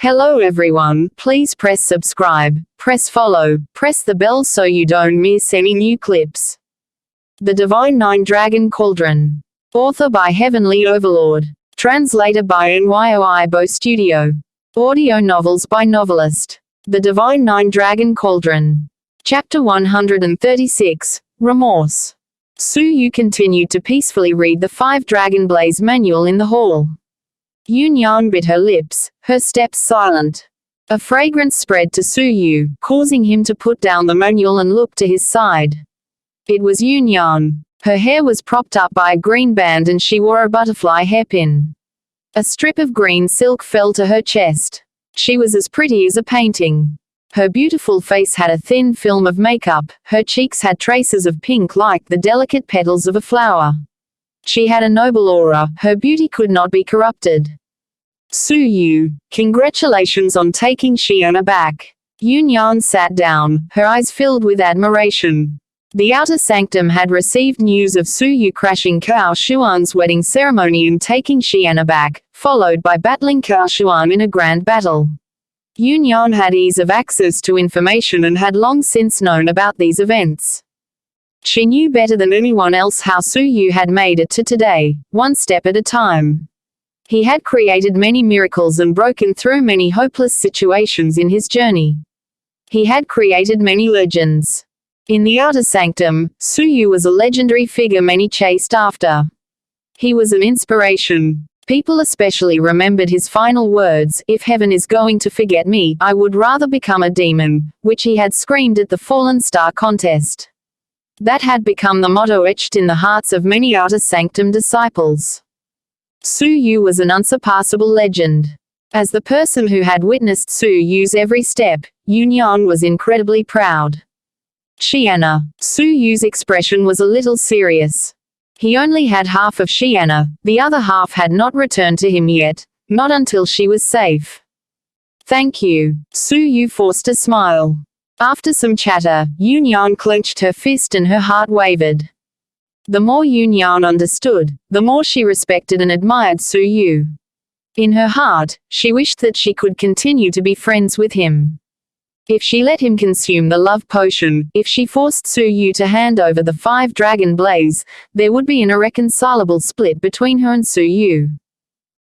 Hello everyone, please press subscribe, press follow, press the bell so you don't miss any new clips. The Divine Nine Dragon Cauldron. Author by Heavenly Overlord. Translator by NYOIBO Studio. Audio novels by Novelist. The Divine Nine Dragon Cauldron. Chapter 136, Remorse. Su Yu continued to peacefully read the 5 Dragon Blaze manual in the hall. Yun Yan bit her lips, her steps silent. A fragrance spread to Su Yu, causing him to put down the manual and look to his side. It was Yun Yan. Her hair was propped up by a green band and she wore a butterfly hairpin. A strip of green silk fell to her chest. She was as pretty as a painting. Her beautiful face had a thin film of makeup, her cheeks had traces of pink like the delicate petals of a flower. She had a noble aura, her beauty could not be corrupted. Su Yu, congratulations on taking Xuanhuan back. Yun Yan sat down, her eyes filled with admiration. The outer sanctum had received news of Su Yu crashing Xuanhuan's wedding ceremony and taking Xuanhuan back, followed by battling Xuanhuan in a grand battle. Yun Yan had ease of access to information and had long since known about these events. She knew better than anyone else how Su Yu had made it to today, one step at a time. He had created many miracles and broken through many hopeless situations in his journey. He had created many legends. In the outer sanctum, Su Yu was a legendary figure many chased after. He was an inspiration. People especially remembered his final words, "If heaven is going to forget me, I would rather become a demon," which he had screamed at the Fallen Star contest. That had become the motto etched in the hearts of many outer sanctum disciples. Su Yu was an unsurpassable legend. As the person who had witnessed Su Yu's every step, Yun Yan was incredibly proud. Xuanhuan. Su Yu's expression was a little serious. He only had half of Xuanhuan, the other half had not returned to him yet, not until she was safe. Thank you. Su Yu forced a smile. After some chatter, Yun Yan clenched her fist and her heart wavered. The more Yun Yan understood, the more she respected and admired Su Yu. In her heart, she wished that she could continue to be friends with him. If she let him consume the love potion, if she forced Su Yu to hand over the 5 Dragon Blaze, there would be an irreconcilable split between her and Su Yu.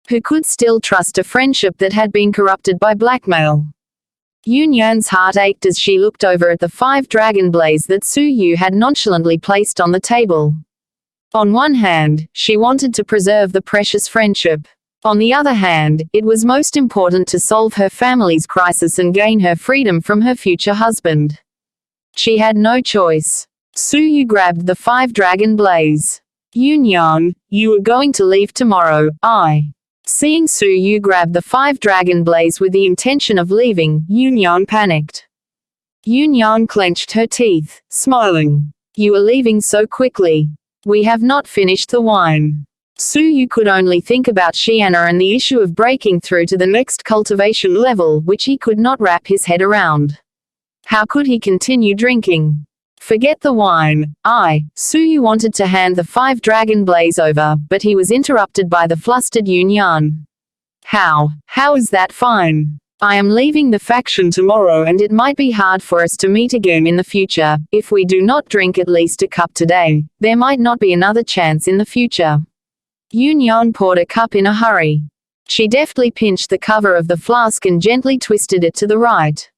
Who could still trust a friendship that had been corrupted by blackmail? Yun Yan's heart ached as she looked over at the 5 Dragon Blaze that Su Yu had nonchalantly placed on the table. On one hand, she wanted to preserve the precious friendship. On the other hand, it was most important to solve her family's crisis and gain her freedom from her future husband. She had no choice. Su Yu grabbed the 5 Dragon Blaze. Yun Yan, you are going to leave tomorrow, Seeing Su Yu grab the 5 Dragon Blaze with the intention of leaving, Yun Yan panicked. Yun Yan clenched her teeth, smiling. You are leaving so quickly. We have not finished the wine. Su Yu could only think about Xuanhuan and the issue of breaking through to the next cultivation level, which he could not wrap his head around. How could he continue drinking? Forget the wine, Su Yu wanted to hand the 5 Dragon Blaze over, but he was interrupted by the flustered Yun Yan. How is that fine? I am leaving the faction tomorrow and it might be hard for us to meet again in the future. If we do not drink at least a cup today, there might not be another chance in the future. Yun Yan poured a cup in a hurry. She deftly pinched the cover of the flask and gently twisted it to the right.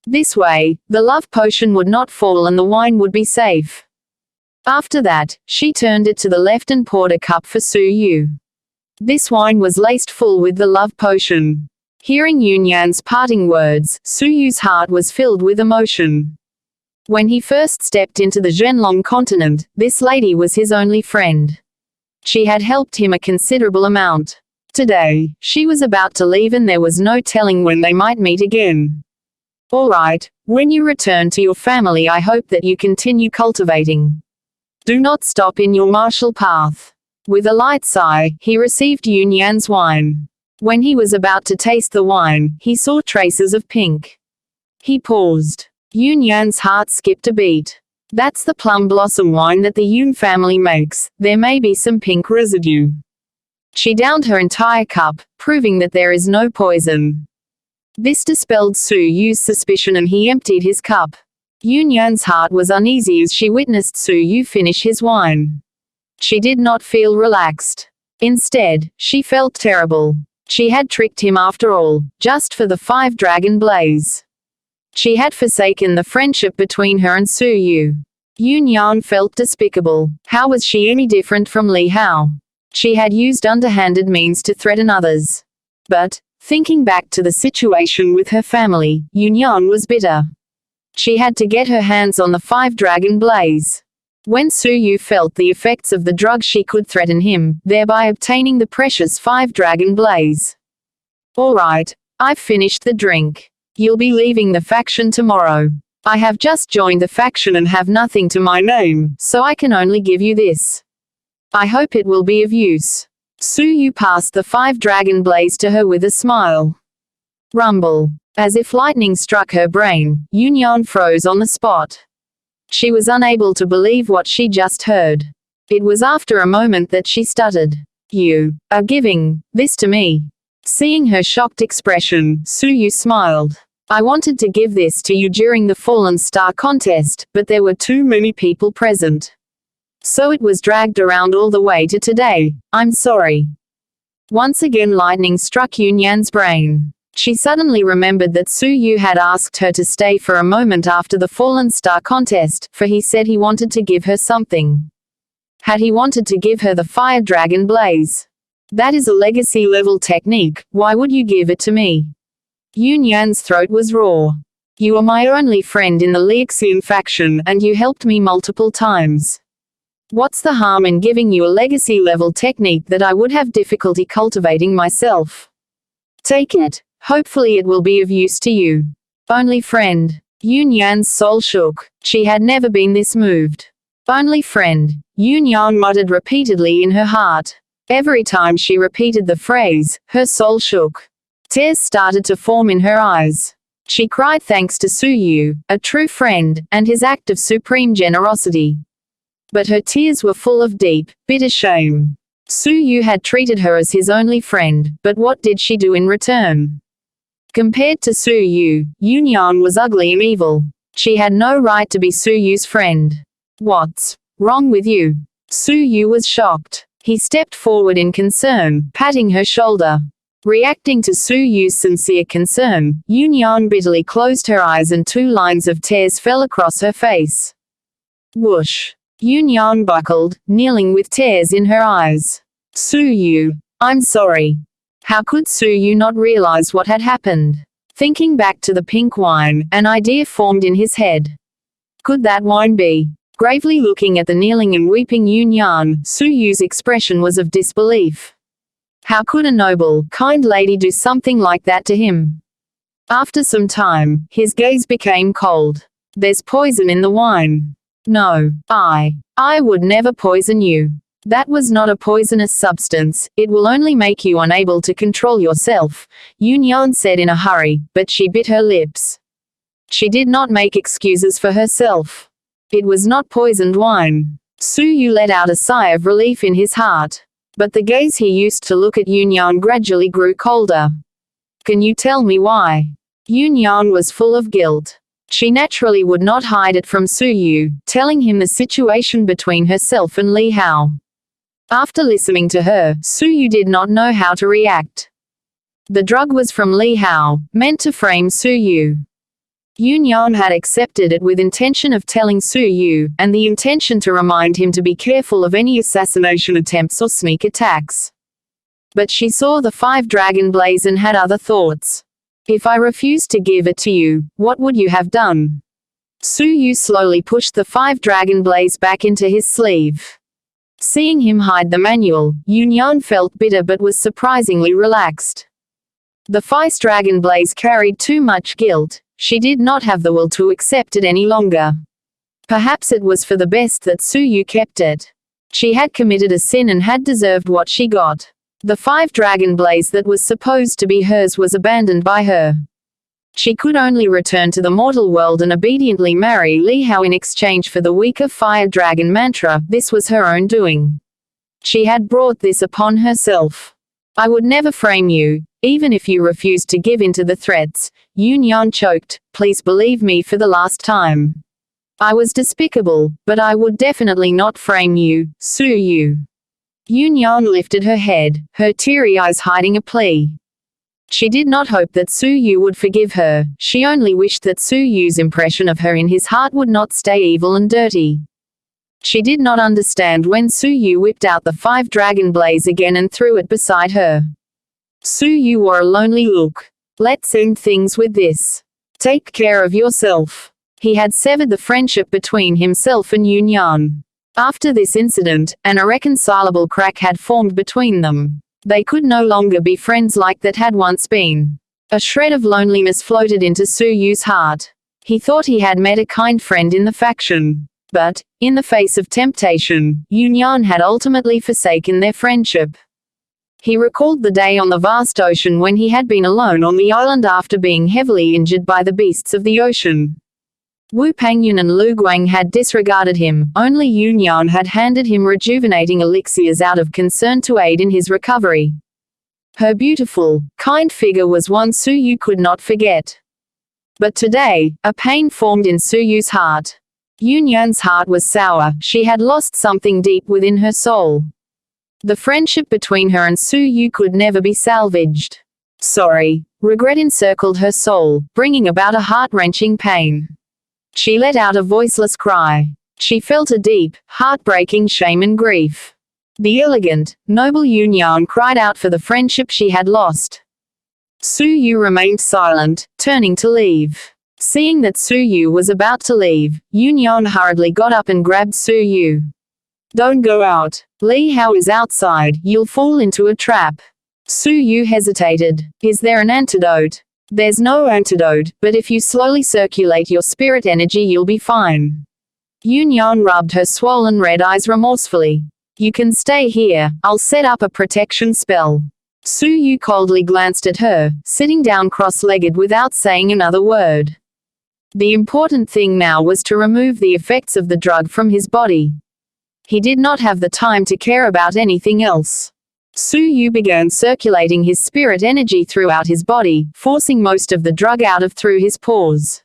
This way, the love potion would not fall and the wine would be safe. After that, she turned it to the left and poured a cup for Su Yu. This wine was laced full with the love potion. Hearing Yun Yan's parting words, Su Yu's heart was filled with emotion. When he first stepped into the Zhenlong continent, this lady was his only friend. She had helped him a considerable amount. Today, she was about to leave and there was no telling when they might meet again. All right, when you return to your family I hope that you continue cultivating. Do not stop in your martial path. With a light sigh, he received Yun Yan's wine. When he was about to taste the wine, he saw traces of pink. He paused. Yun Yan's heart skipped a beat. That's the plum blossom wine that the Yun family makes, there may be some pink residue. She downed her entire cup, proving that there is no poison. This dispelled Su Yu's suspicion and he emptied his cup. Yunyan's heart was uneasy as she witnessed Su Yu finish his wine. She did not feel relaxed. Instead, she felt terrible. She had tricked him after all, just for the 5-dragon blaze. She had forsaken the friendship between her and Su Yu. Yunyan felt despicable. How was she any different from Li Hao? She had used underhanded means to threaten others. But, thinking back to the situation with her family, Yunyan was bitter. She had to get her hands on the 5-dragon blaze. When Su Yu felt the effects of the drug, she could threaten him, thereby obtaining the precious 5-dragon blaze. All right, I've finished the drink. You'll be leaving the faction tomorrow. I have just joined the faction and have nothing to my name, so I can only give you this. I hope it will be of use. Su Yu passed the 5-dragon blaze to her with a smile. Rumble. As if lightning struck her brain, Yunyan froze on the spot. She was unable to believe what she just heard. It was after a moment that she stuttered. You are giving this to me. Seeing her shocked expression, Su Yu smiled. I wanted to give this to you during the Fallen Star contest, but there were too many people present. So it was dragged around all the way to today. I'm sorry. Once again lightning struck Yunyan's brain. She suddenly remembered that Su Yu had asked her to stay for a moment after the Fallen Star contest, for he said he wanted to give her something. Had he wanted to give her the Fire Dragon Blaze? That is a legacy-level technique, why would you give it to me? Yunyan's throat was raw. You are my only friend in the Lixian faction, and you helped me multiple times. What's the harm in giving you a legacy-level technique that I would have difficulty cultivating myself? Take it. Hopefully it will be of use to you. Only friend. Yunyan's soul shook. She had never been this moved. Only friend. Yunyan muttered repeatedly in her heart. Every time she repeated the phrase, her soul shook. Tears started to form in her eyes. She cried thanks to Su Yu, a true friend, and his act of supreme generosity. But her tears were full of deep, bitter shame. Su Yu had treated her as his only friend, but what did she do in return? Compared to Su Yu, Yunyan was ugly and evil. She had no right to be Su Yu's friend. What's wrong with you? Su Yu was shocked. He stepped forward in concern, patting her shoulder. Reacting to Su Yu's sincere concern, Yunyan bitterly closed her eyes and 2 lines of tears fell across her face. Whoosh. Yunyan buckled, kneeling with tears in her eyes. Su Yu. I'm sorry. How could Su Yu not realize what had happened? Thinking back to the pink wine, an idea formed in his head. Could that wine be? Gravely looking at the kneeling and weeping Yunyan, Su Yu's expression was of disbelief. How could a noble, kind lady do something like that to him? After some time, his gaze became cold. There's poison in the wine. No, I would never poison you. That was not a poisonous substance, it will only make you unable to control yourself, Yunyan said in a hurry, but she bit her lips. She did not make excuses for herself. It was not poisoned wine. Su Yu let out a sigh of relief in his heart. But the gaze he used to look at Yunyan gradually grew colder. Can you tell me why? Yunyan was full of guilt. She naturally would not hide it from Su Yu, telling him the situation between herself and Li Hao. After listening to her, Su Yu did not know how to react. The drug was from Li Hao, meant to frame Su Yu. Yunyan had accepted it with intention of telling Su Yu, and the intention to remind him to be careful of any assassination attempts or sneak attacks. But she saw the 5-dragon blaze and had other thoughts. If I refused to give it to you, what would you have done? Su Yu slowly pushed the 5-dragon blaze back into his sleeve. Seeing him hide the manual, Yunyan felt bitter but was surprisingly relaxed. The 5-dragon blaze carried too much guilt. She did not have the will to accept it any longer. Perhaps it was for the best that Su Yu kept it. She had committed a sin and had deserved what she got. The 5-dragon blaze that was supposed to be hers was abandoned by her. She could only return to the mortal world and obediently marry Li Hao in exchange for the weaker fire dragon mantra. This was her own doing. She had brought this upon herself. I would never frame you, even if you refused to give in to the threats. Yunyan choked. Please believe me for the last time. I was despicable, but I would definitely not frame you, Su Yu. Yunyan lifted her head, her teary eyes hiding a plea. She did not hope that Su Yu would forgive her, she only wished that Su Yu's impression of her in his heart would not stay evil and dirty. She did not understand when Su Yu whipped out the 5 dragon blaze again and threw it beside her. Su Yu wore a lonely look. Let's end things with this. Take care of yourself. He had severed the friendship between himself and Yunyan. After this incident, an irreconcilable crack had formed between them. They could no longer be friends like that had once been. A shred of loneliness floated into Su Yu's heart. He thought he had met a kind friend in the faction. But, in the face of temptation, Yunyan had ultimately forsaken their friendship. He recalled the day on the vast ocean when he had been alone on the island after being heavily injured by the beasts of the ocean. Wu Pangyun and Lu Guang had disregarded him, only Yunyan had handed him rejuvenating elixirs out of concern to aid in his recovery. Her beautiful, kind figure was one Su Yu could not forget. But today, a pain formed in Su Yu's heart. Yunyan's heart was sour, she had lost something deep within her soul. The friendship between her and Su Yu could never be salvaged. Sorry. Regret encircled her soul, bringing about a heart-wrenching pain. She let out a voiceless cry. She felt a deep, heartbreaking shame and grief. The elegant, noble Yunyan cried out for the friendship she had lost. Su Yu remained silent, turning to leave. Seeing that Su Yu was about to leave, Yunyan hurriedly got up and grabbed Su Yu. Don't go out. Li Hao is outside, you'll fall into a trap. Su Yu hesitated. Is there an antidote? There's no antidote, but if you slowly circulate your spirit energy you'll be fine. Yunyan rubbed her swollen red eyes remorsefully. You can stay here, I'll set up a protection spell. Su Yu coldly glanced at her, sitting down cross-legged without saying another word. The important thing now was to remove the effects of the drug from his body. He did not have the time to care about anything else. Su Yu began circulating his spirit energy throughout his body, forcing most of the drug out of through his pores.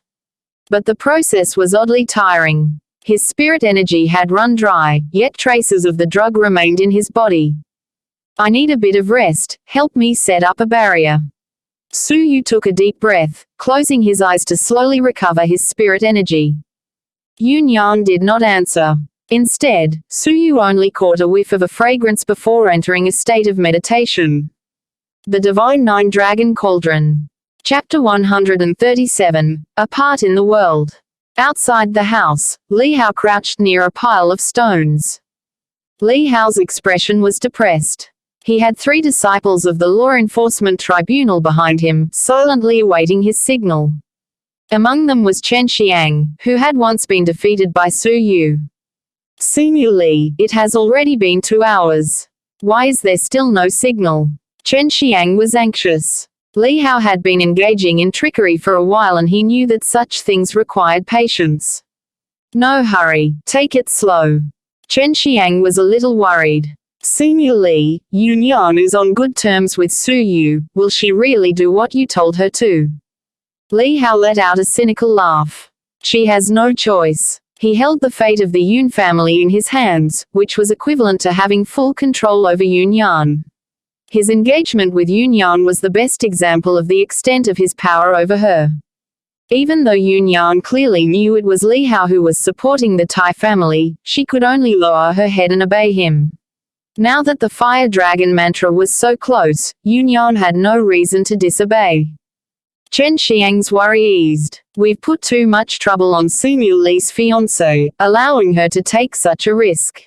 But the process was oddly tiring. His spirit energy had run dry, yet traces of the drug remained in his body. I need a bit of rest, help me set up a barrier. Su Yu took a deep breath, closing his eyes to slowly recover his spirit energy. Yunyan did not answer. Instead, Su Yu only caught a whiff of a fragrance before entering a state of meditation. The Divine Nine Dragon Cauldron. Chapter 137, Apart in the World. Outside the house, Li Hao crouched near a pile of stones. Li Hao's expression was depressed. He had 3 disciples of the Law Enforcement Tribunal behind him, silently awaiting his signal. Among them was Chen Xiang, who had once been defeated by Su Yu. Senior Li, it has already been 2 hours. Why is there still no signal? Chen Xiang was anxious. Li Hao had been engaging in trickery for a while and he knew that such things required patience. No hurry, take it slow. Chen Xiang was a little worried. Senior Li, Yunyan is on good terms with Su Yu, will she really do what you told her to? Li Hao let out a cynical laugh. She has no choice. He held the fate of the Yun family in his hands, which was equivalent to having full control over Yunyan. His engagement with Yunyan was the best example of the extent of his power over her. Even though Yunyan clearly knew it was Li Hao who was supporting the Tai family, she could only lower her head and obey him. Now that the Fire Dragon mantra was so close, Yunyan had no reason to disobey. Chen Xiang's worry eased. We've put too much trouble on Senior Li's fiancé, allowing her to take such a risk.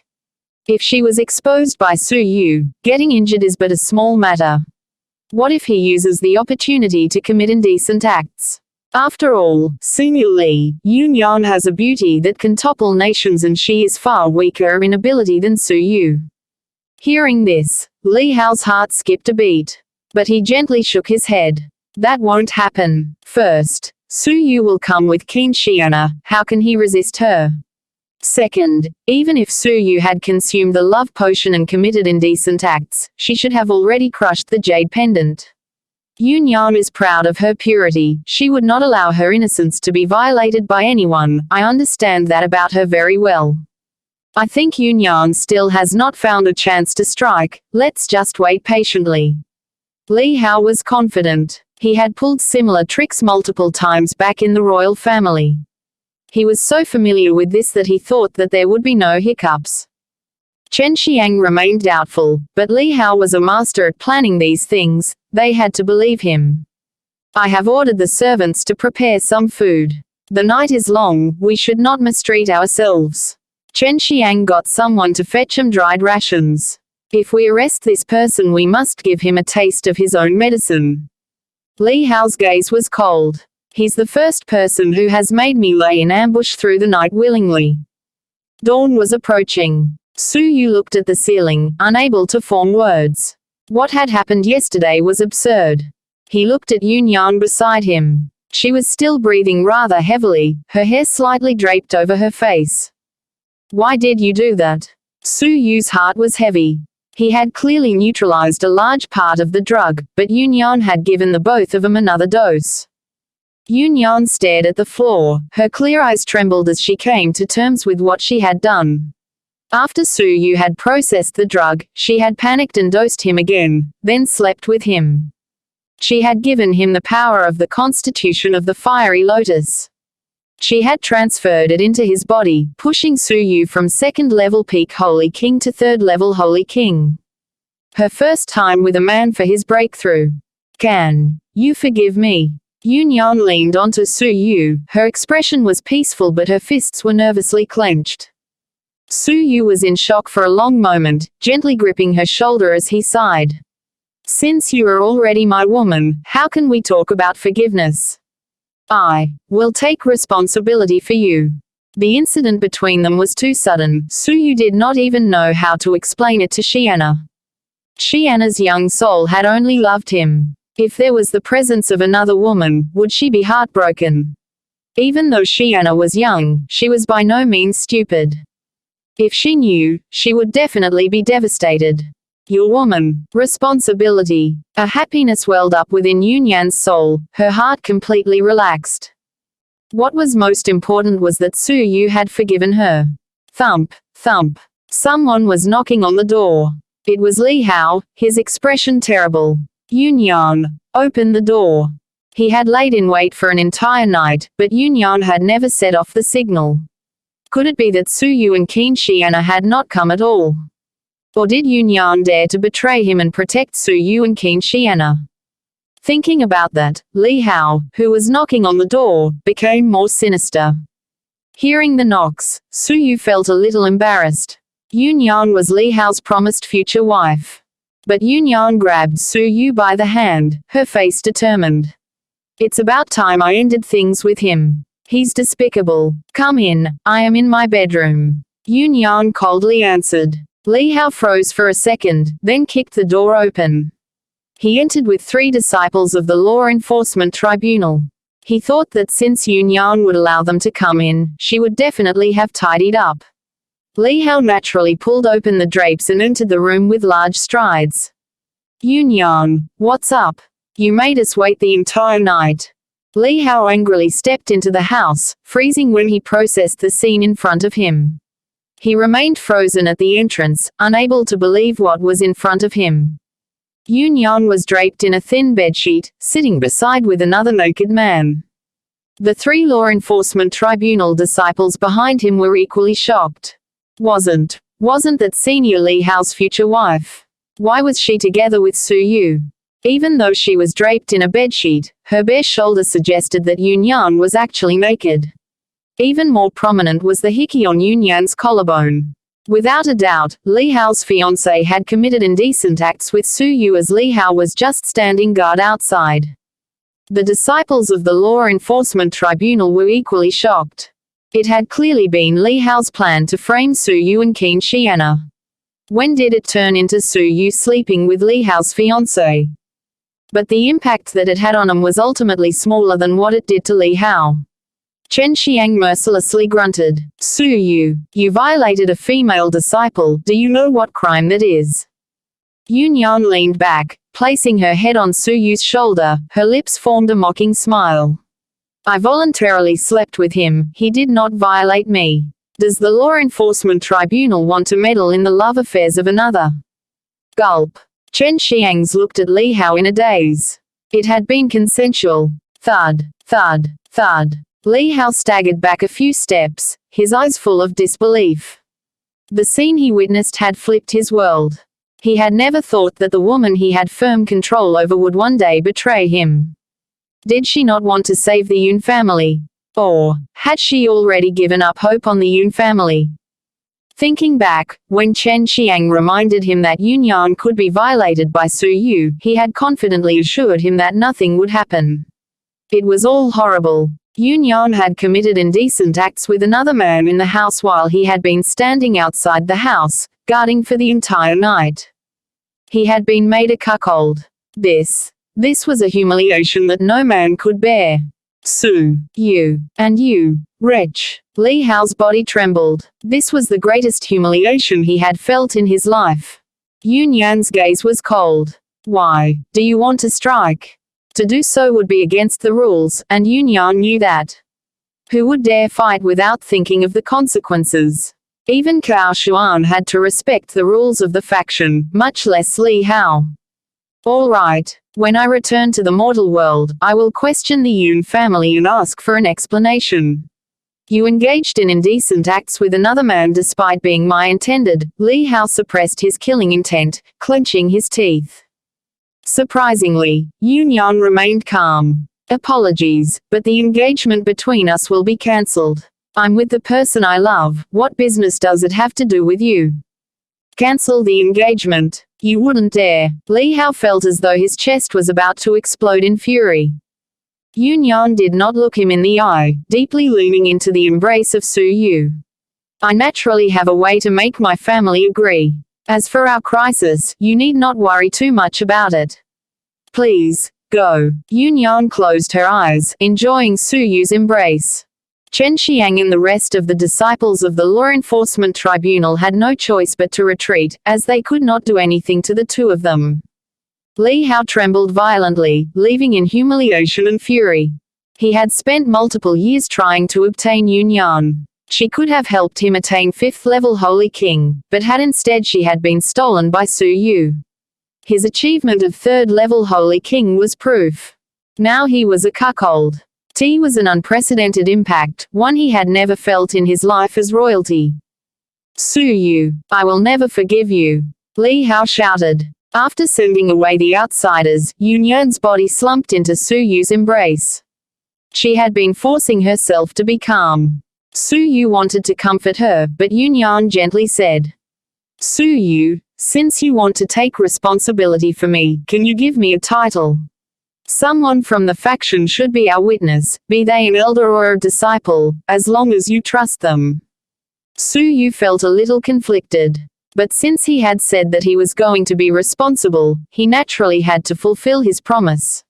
If she was exposed by Su Yu, getting injured is but a small matter. What if he uses the opportunity to commit indecent acts? After all, Senior Li, Yunyan has a beauty that can topple nations and she is far weaker in ability than Su Yu. Hearing this, Li Hao's heart skipped a beat. But he gently shook his head. That won't happen. First, Su Yu will come with Qin Xiana, how can he resist her? Second, even if Su Yu had consumed the love potion and committed indecent acts, she should have already crushed the jade pendant. Yunyan is proud of her purity. She would not allow her innocence to be violated by anyone. I understand that about her very well. I think Yunyan still has not found a chance to strike. Let's just wait patiently. Li Hao was confident. He had pulled similar tricks multiple times back in the royal family. He was so familiar with this that he thought that there would be no hiccups. Chen Xiang remained doubtful, but Li Hao was a master at planning these things. They had to believe him. I have ordered the servants to prepare some food. The night is long, we should not mistreat ourselves. Chen Xiang got someone to fetch him dried rations. If we arrest this person, we must give him a taste of his own medicine. Li Hao's gaze was cold. He's the first person who has made me lay in ambush through the night willingly. Dawn was approaching. Su Yu looked at the ceiling, unable to form words. What had happened yesterday was absurd. He looked at Yunyan beside him. She was still breathing rather heavily, her hair slightly draped over her face. Why did you do that? Su Yu's heart was heavy. He had clearly neutralized a large part of the drug, but Yunyan had given the both of them another dose. Yunyan stared at the floor. Her clear eyes trembled as she came to terms with what she had done. After Su Yu had processed the drug, she had panicked and dosed him again, then slept with him. She had given him the power of the constitution of the fiery lotus. She had transferred it into his body, pushing Su Yu from second-level peak Holy King to third-level Holy King. Her first time with a man for his breakthrough. Can you forgive me? Yunyan leaned onto Su Yu. Her expression was peaceful, but her fists were nervously clenched. Su Yu was in shock for a long moment, gently gripping her shoulder as he sighed. Since you are already my woman, how can we talk about forgiveness? I will take responsibility for you. The incident between them was too sudden. Su Yu did not even know how to explain it to Xianna. Xianna's young soul had only loved him. If there was the presence of another woman, would she be heartbroken? Even though Xianna was young, she was by no means stupid. If she knew, she would definitely be devastated. Your woman. Responsibility. A happiness welled up within Yunyan's soul, her heart completely relaxed. What was most important was that Su Yu had forgiven her. Thump, thump. Someone was knocking on the door. It was Li Hao, his expression terrible. Yunyan, open the door. He had laid in wait for an entire night, but Yunyan had never set off the signal. Could it be that Su Yu and Qin Xianna had not come at all? Or did Yunyan dare to betray him and protect Su Yu and Qin Xianna? Thinking about that, Li Hao, who was knocking on the door, became more sinister. Hearing the knocks, Su Yu felt a little embarrassed. Yunyan was Li Hao's promised future wife. But Yunyan grabbed Su Yu by the hand, her face determined. It's about time I ended things with him. He's despicable. Come in, I am in my bedroom. Yunyan coldly answered. Li Hao froze for a second, then kicked the door open. He entered with 3 disciples of the Law Enforcement Tribunal. He thought that since Yunyan would allow them to come in, she would definitely have tidied up. Li Hao naturally pulled open the drapes and entered the room with large strides. Yunyan, what's up? You made us wait the entire night. Li Hao angrily stepped into the house, freezing when he processed the scene in front of him. He remained frozen at the entrance, unable to believe what was in front of him. Yunyan was draped in a thin bedsheet, sitting beside with another naked man. The 3 law enforcement tribunal disciples behind him were equally shocked. Wasn't that senior Li Hao's future wife? Why was she together with Su Yu? Even though she was draped in a bedsheet, her bare shoulder suggested that Yunyan was actually naked. Even more prominent was the hickey on Yunyan's collarbone. Without a doubt, Li Hao's fiancé had committed indecent acts with Su Yu as Li Hao was just standing guard outside. The disciples of the Law Enforcement Tribunal were equally shocked. It had clearly been Li Hao's plan to frame Su Yu and Qin Xianna. When did it turn into Su Yu sleeping with Li Hao's fiancé? But the impact that it had on him was ultimately smaller than what it did to Li Hao. Chen Xiang mercilessly grunted. Su Yu, you violated a female disciple, do you know what crime that is? Yun Yan leaned back, placing her head on Su Yu's shoulder, her lips formed a mocking smile. I voluntarily slept with him, he did not violate me. Does the Law Enforcement Tribunal want to meddle in the love affairs of another? Gulp. Chen Xiang's looked at Li Hao in a daze. It had been consensual. Thud, thud, thud. Li Hao staggered back a few steps, his eyes full of disbelief. The scene he witnessed had flipped his world. He had never thought that the woman he had firm control over would one day betray him. Did she not want to save the Yun family? Or had she already given up hope on the Yun family? Thinking back, when Chen Xiang reminded him that Yun Yan could be violated by Su Yu, he had confidently assured him that nothing would happen. It was all horrible. Yun Yan had committed indecent acts with another man in the house while he had been standing outside the house, guarding for the entire night. He had been made a cuckold. This was a humiliation that no man could bear. Su Yu, and you, wretch. Li Hao's body trembled. This was the greatest humiliation he had felt in his life. Yun Yan's gaze was cold. Why, do you want to strike? To do so would be against the rules, and Yun Yan knew that. Who would dare fight without thinking of the consequences? Even Xuanhuan had to respect the rules of the faction, much less Li Hao. All right. When I return to the mortal world, I will question the Yun family and ask for an explanation. You engaged in indecent acts with another man despite being my intended. Li Hao suppressed his killing intent, clenching his teeth. Surprisingly, Yun Yan remained calm. Apologies, but the engagement between us will be cancelled. I'm with the person I love, what business does it have to do with you? Cancel the engagement. You wouldn't dare. Li Hao felt as though his chest was about to explode in fury. Yun Yan did not look him in the eye, deeply leaning into the embrace of Su Yu. I naturally have a way to make my family agree. As for our crisis, you need not worry too much about it. Please, go. Yun Yan closed her eyes, enjoying Su Yu's embrace. Chen Xiang and the rest of the disciples of the Law Enforcement Tribunal had no choice but to retreat, as they could not do anything to the two of them. Li Hao trembled violently, leaving in humiliation and fury. He had spent multiple years trying to obtain Yun Yan. She could have helped him attain 5th level Holy King, but instead she had been stolen by Su Yu. His achievement of 3rd level Holy King was proof. Now he was a cuckold. T was an unprecedented impact, one he had never felt in his life as royalty. Su Yu, I will never forgive you. Li Hao shouted. After sending away the outsiders, Yun Yan's body slumped into Su Yu's embrace. She had been forcing herself to be calm. Su Yu wanted to comfort her, but Yun Yan gently said, Su Yu, since you want to take responsibility for me, can you give me a title? Someone from the faction should be our witness, be they an elder or a disciple, as long as you trust them. Su Yu felt a little conflicted. But since he had said that he was going to be responsible, he naturally had to fulfill his promise.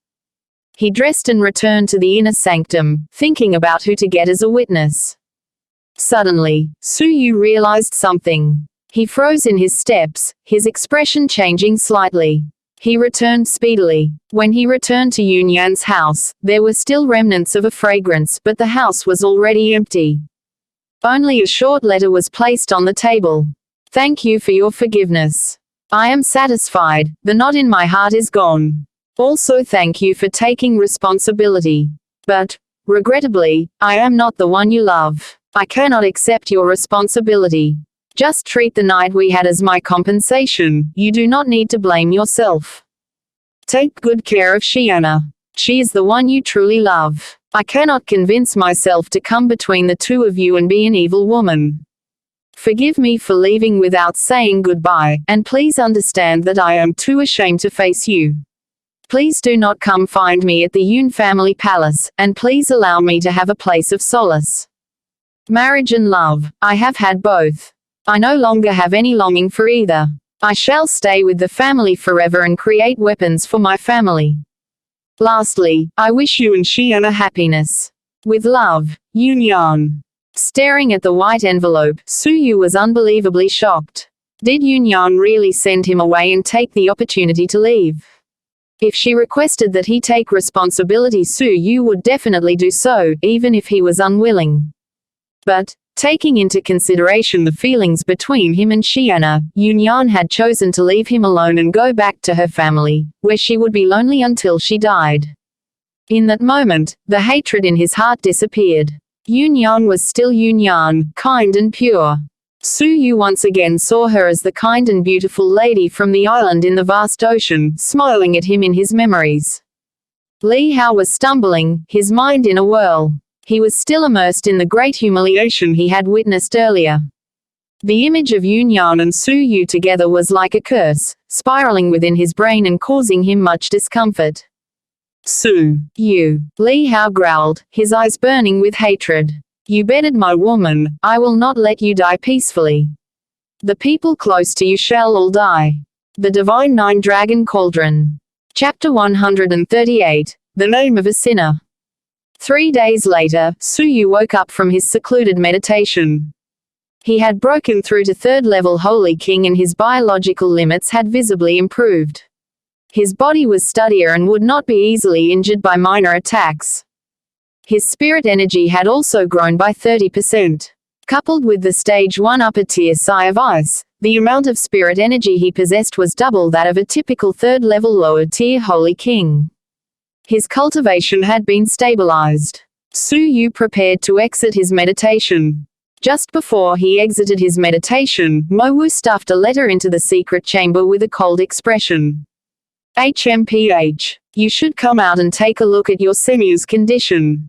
He dressed and returned to the inner sanctum, thinking about who to get as a witness. Suddenly, Su Yu realized something. He froze in his steps, his expression changing slightly. He returned speedily. When he returned to Yun Yan's house, there were still remnants of a fragrance, but the house was already empty. Only a short letter was placed on the table. Thank you for your forgiveness. I am satisfied, the knot in my heart is gone. Also thank you for taking responsibility. But, regrettably, I am not the one you love. I cannot accept your responsibility. Just treat the night we had as my compensation, you do not need to blame yourself. Take good care of Xiana. She is the one you truly love. I cannot convince myself to come between the two of you and be an evil woman. Forgive me for leaving without saying goodbye, and please understand that I am too ashamed to face you. Please do not come find me at the Yun family palace, and please allow me to have a place of solace. Marriage and love, I have had both. I no longer have any longing for either. I shall stay with the family forever and create weapons for my family. Lastly, I wish you and Xiana happiness. With love, Yunyang. Staring at the white envelope, Suyu was unbelievably shocked. Did Yunyang really send him away and take the opportunity to leave? If she requested that he take responsibility, Suyu would definitely do so, even if he was unwilling. But, taking into consideration the feelings between him and Xiana, Yunyang had chosen to leave him alone and go back to her family, where she would be lonely until she died. In that moment, the hatred in his heart disappeared. Yunyang was still Yunyang, kind and pure. Suyu once again saw her as the kind and beautiful lady from the island in the vast ocean, smiling at him in his memories. Li Hao was stumbling, his mind in a whirl. He was still immersed in the great humiliation he had witnessed earlier. The image of Yunyang and Suyu together was like a curse, spiraling within his brain and causing him much discomfort. You, Li Hao growled, his eyes burning with hatred. You bettered my woman, I will not let you die peacefully. The people close to you shall all die. The Divine Nine Dragon Cauldron. Chapter 138, The Name of a Sinner. 3 days later, Suyu woke up from his secluded meditation. He had broken through to 3rd level Holy King and his biological limits had visibly improved. His body was sturdier and would not be easily injured by minor attacks. His spirit energy had also grown by 30%. Coupled with the stage 1 upper tier Sai of Ice, the amount of spirit energy he possessed was double that of a typical 3rd level lower tier Holy King. His cultivation had been stabilized. Suyu prepared to exit his meditation. Just before he exited his meditation, Mowu stuffed a letter into the secret chamber with a cold expression. HMPH. You should come out and take a look at your senior's condition.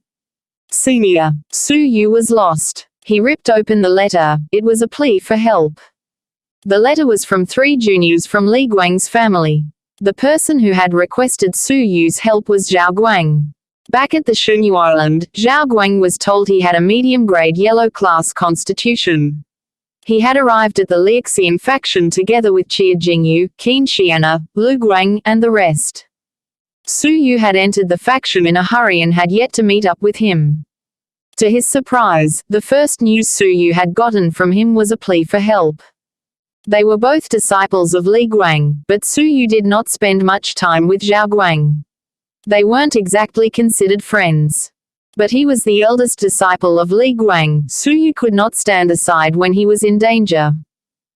Senior. Suyu was lost. He ripped open the letter. It was a plea for help. The letter was from 3 juniors from Li Guang's family. The person who had requested Suyu's help was Zhao Guang. Back at the Xuanhuan Island, Zhao Guang was told he had a medium-grade yellow class constitution. He had arrived at the Lixian faction together with Chia Jingyu, Qin Xiana, Lu Guang, and the rest. Suyu had entered the faction in a hurry and had yet to meet up with him. To his surprise, the first news Suyu had gotten from him was a plea for help. They were both disciples of Li Guang, but Suyu did not spend much time with Zhao Guang. They weren't exactly considered friends. But he was the eldest disciple of Li Guang. Suyu could not stand aside when he was in danger.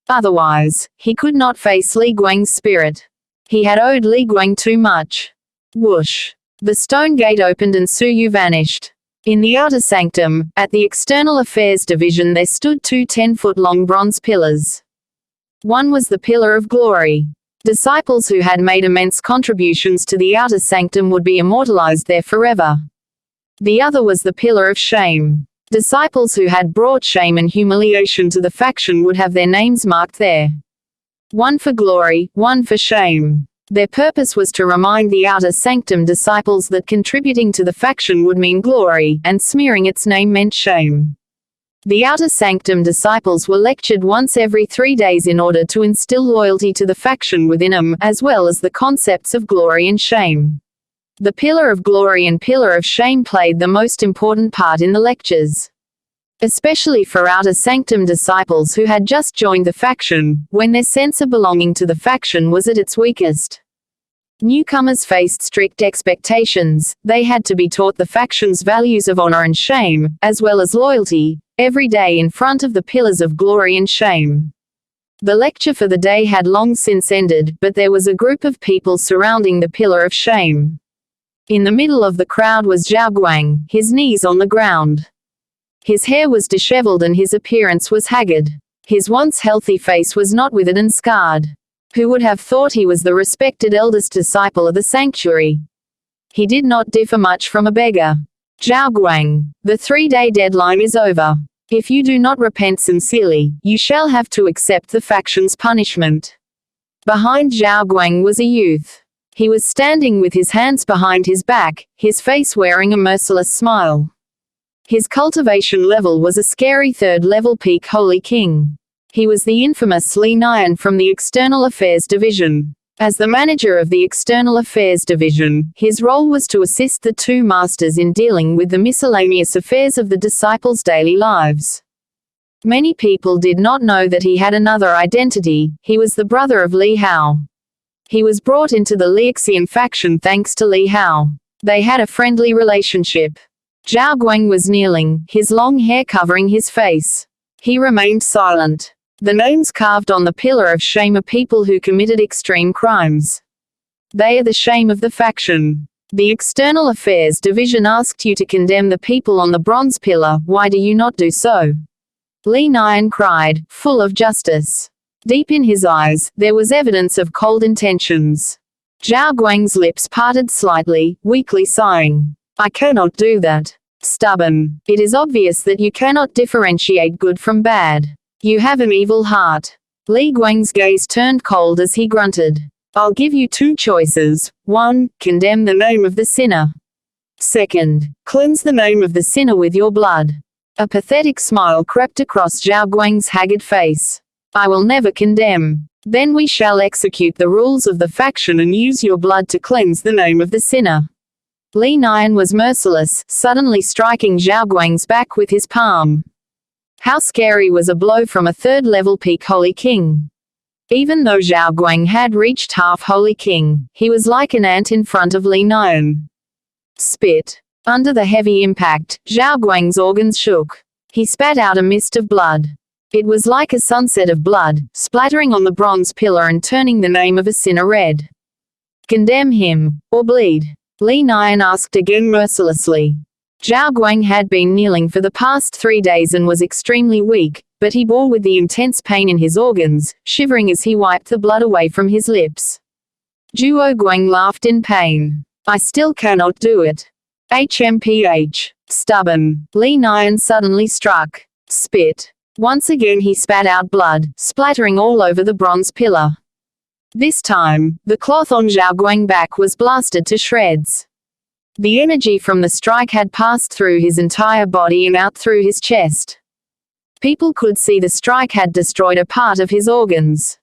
Otherwise, he could not face Li Guang's spirit. He had owed Li Guang too much. Whoosh! The stone gate opened and Suyu vanished. In the outer sanctum, at the External Affairs Division there stood 2 10-foot-long bronze pillars. One was the Pillar of Glory. Disciples who had made immense contributions to the outer sanctum would be immortalized there forever. The other was the Pillar of Shame. Disciples who had brought shame and humiliation to the faction would have their names marked there. One for glory, one for shame. Their purpose was to remind the outer sanctum disciples that contributing to the faction would mean glory, and smearing its name meant shame. The outer sanctum disciples were lectured once every 3 days in order to instill loyalty to the faction within them, as well as the concepts of glory and shame. The Pillar of Glory and Pillar of Shame played the most important part in the lectures. Especially for outer sanctum disciples who had just joined the faction, when their sense of belonging to the faction was at its weakest. Newcomers faced strict expectations. They had to be taught the faction's values of honor and shame, as well as loyalty, every day in front of the pillars of glory and shame. The lecture for the day had long since ended, but there was a group of people surrounding the Pillar of Shame. In the middle of the crowd was Zhao Guang, his knees on the ground. His hair was disheveled and his appearance was haggard. His once healthy face was not withered and scarred. Who would have thought he was the respected eldest disciple of the sanctuary? He did not differ much from a beggar. Zhao Guang, the 3-day deadline is over. If you do not repent sincerely, you shall have to accept the faction's punishment. Behind Zhao Guang was a youth. He was standing with his hands behind his back, his face wearing a merciless smile. His cultivation level was a scary 3rd-level peak Holy King. He was the infamous Li Nian from the External Affairs Division. As the manager of the External Affairs Division, his role was to assist the two masters in dealing with the miscellaneous affairs of the disciples' daily lives. Many people did not know that he had another identity. He was the brother of Li Hao. He was brought into the Lixian faction thanks to Li Hao. They had a friendly relationship. Zhao Guang was kneeling, his long hair covering his face. He remained silent. The names carved on the pillar of shame are people who committed extreme crimes. They are the shame of the faction. The External Affairs Division asked you to condemn the people on the bronze pillar. Why do you not do so? Li Nian cried, full of justice. Deep in his eyes, there was evidence of cold intentions. Zhao Guang's lips parted slightly, weakly sighing. I cannot do that. Stubborn. It is obvious that you cannot differentiate good from bad. You have an evil heart. Li Guang's gaze turned cold as he grunted. I'll give you two choices. 1. Condemn the name of the sinner. 2. Cleanse the name of the sinner with your blood. A pathetic smile crept across Zhao Guang's haggard face. I will never condemn. Then we shall execute the rules of the faction and use your blood to cleanse the name of the sinner. Li Nian was merciless, suddenly striking Zhao Guang's back with his palm. How scary was a blow from a third-level peak Holy King. Even though Zhao Guang had reached half Holy King, he was like an ant in front of Li Nian. Spit. Under the heavy impact, Zhao Guang's organs shook. He spat out a mist of blood. It was like a sunset of blood, splattering on the bronze pillar and turning the name of a sinner red. Condemn him, or bleed. Li Nian asked again mercilessly. Zhao Guang had been kneeling for the past 3 days and was extremely weak, but he bore with the intense pain in his organs, shivering as he wiped the blood away from his lips. Zhuo Guang laughed in pain. I still cannot do it. HMPH. Stubborn. Li Nian suddenly struck. Spit. Once again he spat out blood, splattering all over the bronze pillar. This time, the cloth on Zhao Guang's back was blasted to shreds. The energy from the strike had passed through his entire body and out through his chest. People could see the strike had destroyed a part of his organs.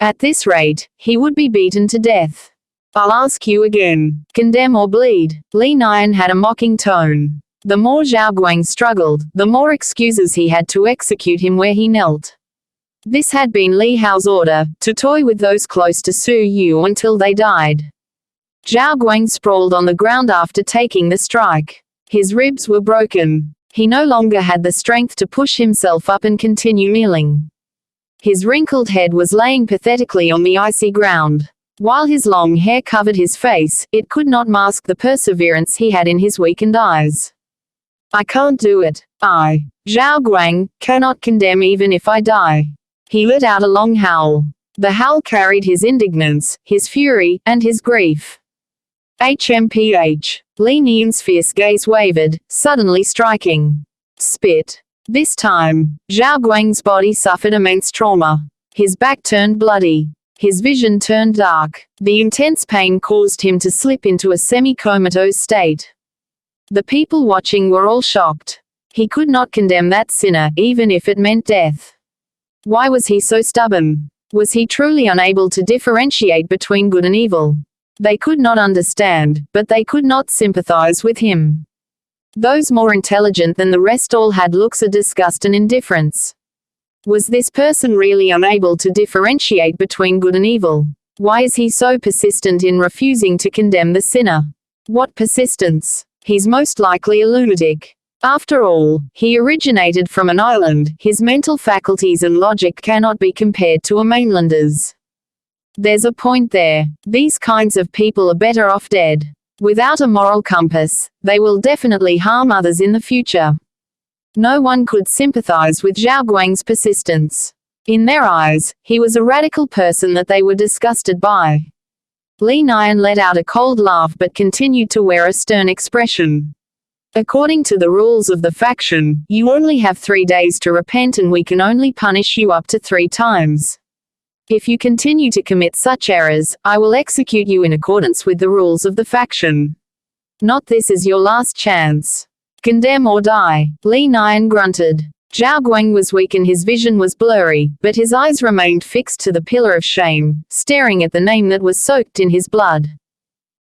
At this rate, he would be beaten to death. I'll ask you again. Condemn or bleed. Li Nian had a mocking tone. The more Zhao Guang struggled, the more excuses he had to execute him where he knelt. This had been Li Hao's order, to toy with those close to Su Yu until they died. Zhao Guang sprawled on the ground after taking the strike. His ribs were broken. He no longer had the strength to push himself up and continue kneeling. His wrinkled head was laying pathetically on the icy ground. While his long hair covered his face, it could not mask the perseverance he had in his weakened eyes. I can't do it. I, Zhao Guang, cannot condemn even if I die. He let out a long howl. The howl carried his indignance, his fury, and his grief. HMPH. Li Nian's fierce gaze wavered, suddenly striking. Spit. This time, Zhao Guang's body suffered immense trauma. His back turned bloody. His vision turned dark. The intense pain caused him to slip into a semi-comatose state. The people watching were all shocked. He could not condemn that sinner, even if it meant death. Why was he so stubborn? Was he truly unable to differentiate between good and evil? They could not understand, but they could not sympathize with him. Those more intelligent than the rest all had looks of disgust and indifference. Was this person really unable to differentiate between good and evil? Why is he so persistent in refusing to condemn the sinner? What persistence? He's most likely a lunatic. After all, he originated from an island. His mental faculties and logic cannot be compared to a mainlander's. There's a point there. These kinds of people are better off dead. Without a moral compass, they will definitely harm others in the future. No one could sympathize with Zhao Guang's persistence. In their eyes, he was a radical person that they were disgusted by. Li Nian let out a cold laugh but continued to wear a stern expression. According to the rules of the faction, you only have 3 days to repent and we can only punish you up to 3 times. If you continue to commit such errors, I will execute you in accordance with the rules of the faction. Not this is your last chance. Condemn or die. Li Nian grunted. Zhao Guang was weak and his vision was blurry, but his eyes remained fixed to the pillar of shame, staring at the name that was soaked in his blood.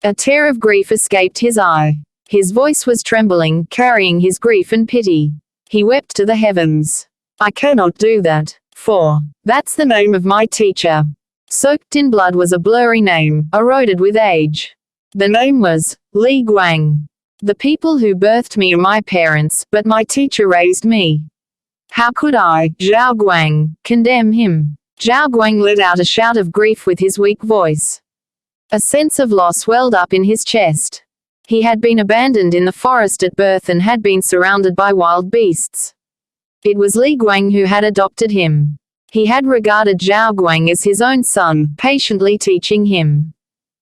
A tear of grief escaped his eye. His voice was trembling, carrying his grief and pity. He wept to the heavens. I cannot do that, for that's the name of my teacher. Soaked in blood was a blurry name, eroded with age. The name was Li Guang. The people who birthed me are my parents, but my teacher raised me. How could I, Zhao Guang, condemn him? Zhao Guang let out a shout of grief with his weak voice. A sense of loss welled up in his chest. He had been abandoned in the forest at birth and had been surrounded by wild beasts. It was Li Guang who had adopted him. He had regarded Zhao Guang as his own son, patiently teaching him.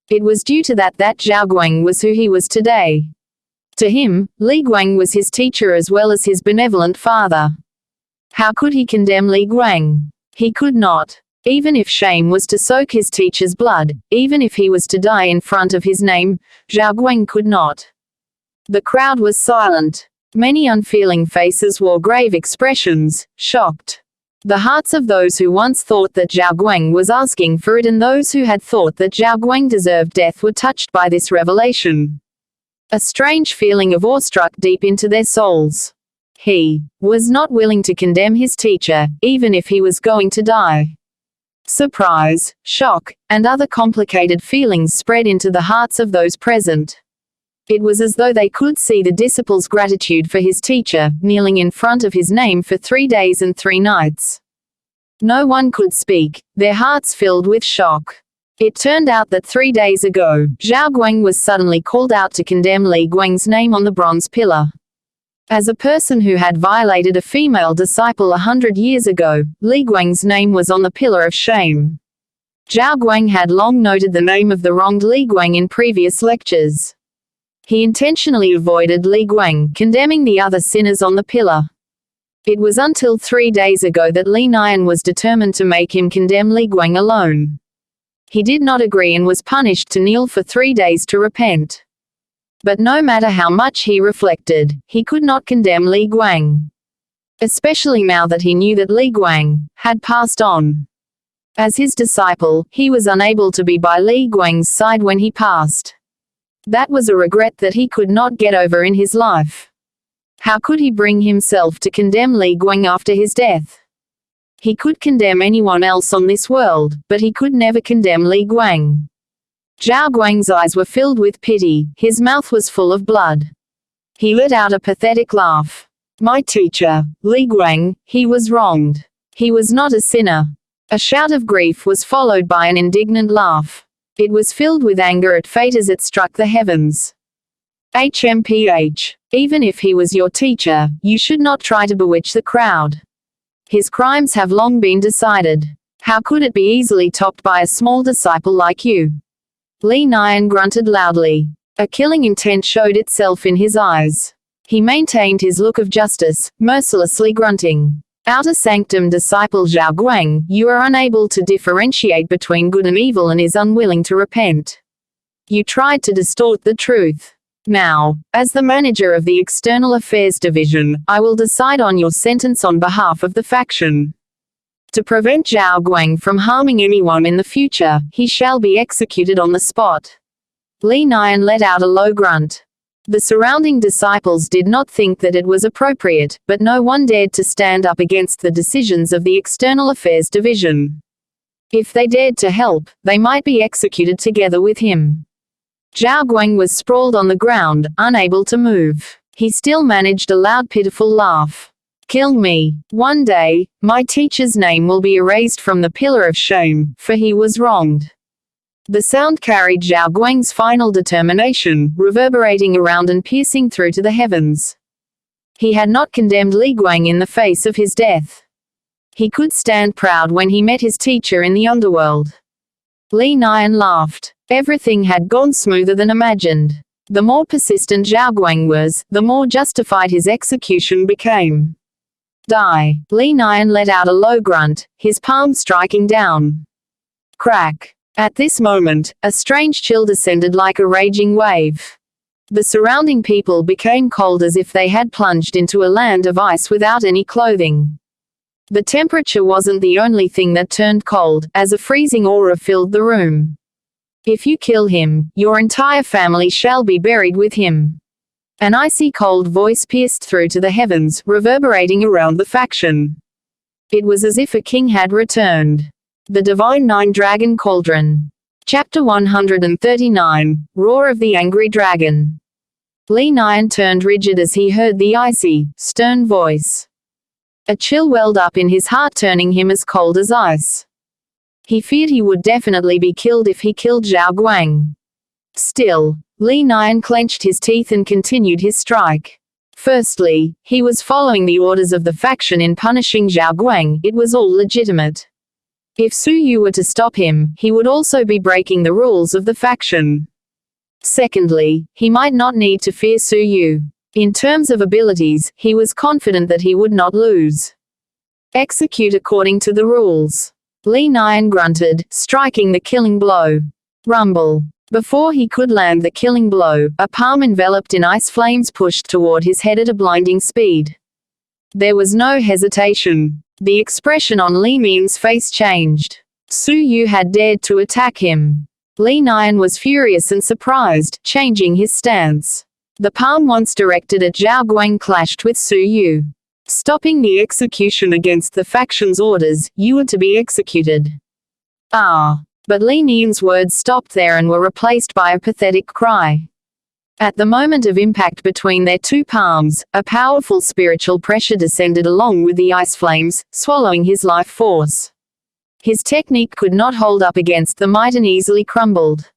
It was due to that Zhao Guang was who he was today. To him, Li Guang was his teacher as well as his benevolent father. How could he condemn Li Guang? He could not. Even if shame was to soak his teacher's blood, even if he was to die in front of his name, Zhao Guang could not. The crowd was silent. Many unfeeling faces wore grave expressions, shocked. The hearts of those who once thought that Zhao Guang was asking for it and those who had thought that Zhao Guang deserved death were touched by this revelation. A strange feeling of awe struck deep into their souls. He was not willing to condemn his teacher, even if he was going to die. Surprise, shock, and other complicated feelings spread into the hearts of those present. It was as though they could see the disciple's gratitude for his teacher, kneeling in front of his name for 3 days and 3 nights. No one could speak, their hearts filled with shock. It turned out that 3 days ago, Zhao Guang was suddenly called out to condemn Li Guang's name on the bronze pillar. As a person who had violated a female disciple 100 years ago, Li Guang's name was on the pillar of shame. Zhao Guang had long noted the name of the wronged Li Guang in previous lectures. He intentionally avoided Li Guang condemning the other sinners on the pillar. It was until 3 days ago that Li Nian was determined to make him condemn Li Guang alone. He did not agree and was punished to kneel for 3 days to repent. But no matter how much he reflected, he could not condemn Li Guang. Especially now that he knew that Li Guang had passed on. As his disciple, he was unable to be by Li Guang's side when he passed. That was a regret that he could not get over in his life. How could he bring himself to condemn Li Guang after his death? He could condemn anyone else on this world, but he could never condemn Li Guang. Zhao Guang's eyes were filled with pity, his mouth was full of blood. He let out a pathetic laugh. My teacher, Li Guang, he was wronged. He was not a sinner. A shout of grief was followed by an indignant laugh. It was filled with anger at fate as it struck the heavens. HMPH. Even if he was your teacher, you should not try to bewitch the crowd. His crimes have long been decided. How could it be easily topped by a small disciple like you? Li Nian grunted loudly. A killing intent showed itself in his eyes. He maintained his look of justice, mercilessly grunting. Outer sanctum disciple Zhao Guang, you are unable to differentiate between good and evil and is unwilling to repent. You tried to distort the truth. Now, as the manager of the External Affairs Division, I will decide on your sentence on behalf of the faction. To prevent Zhao Guang from harming anyone in the future, he shall be executed on the spot. Li Nian let out a low grunt. The surrounding disciples did not think that it was appropriate, but no one dared to stand up against the decisions of the External Affairs Division. If they dared to help, they might be executed together with him. Zhao Guang was sprawled on the ground, unable to move. He still managed a loud pitiful laugh. Kill me. One day, my teacher's name will be erased from the pillar of shame, for he was wronged. The sound carried Zhao Guang's final determination, reverberating around and piercing through to the heavens. He had not condemned Li Guang in the face of his death. He could stand proud when he met his teacher in the underworld. Li Nian laughed. Everything had gone smoother than imagined. The more persistent Zhao Guang was, the more justified his execution became. Die. Li Nian let out a low grunt, his palm striking down. Crack. At this moment, a strange chill descended like a raging wave. The surrounding people became cold as if they had plunged into a land of ice without any clothing. The temperature wasn't the only thing that turned cold, as a freezing aura filled the room. If you kill him, your entire family shall be buried with him. An icy cold voice pierced through to the heavens, reverberating around the faction. It was as if a king had returned. The Divine Nine Dragon Cauldron. Chapter 139, Roar of the Angry Dragon. Li Nian turned rigid as he heard the icy, stern voice. A chill welled up in his heart, turning him as cold as ice. He feared he would definitely be killed if he killed Zhao Guang. Still, Li Nian clenched his teeth and continued his strike. Firstly, he was following the orders of the faction in punishing Zhao Guang. It was all legitimate. If Su Yu were to stop him, he would also be breaking the rules of the faction. Secondly, he might not need to fear Su Yu. In terms of abilities, he was confident that he would not lose. Execute according to the rules. Li Nian grunted, striking the killing blow. Rumble. Before he could land the killing blow, a palm enveloped in ice flames pushed toward his head at a blinding speed. There was no hesitation. The expression on Li Nian's face changed. Su Yu had dared to attack him. Li Nian was furious and surprised, changing his stance. The palm once directed at Zhao Guang clashed with Su Yu. Stopping the execution against the faction's orders, you were to be executed. Ah! But Li Nian's words stopped there and were replaced by a pathetic cry. At the moment of impact between their two palms, a powerful spiritual pressure descended along with the ice flames, swallowing his life force. His technique could not hold up against the might and easily crumbled.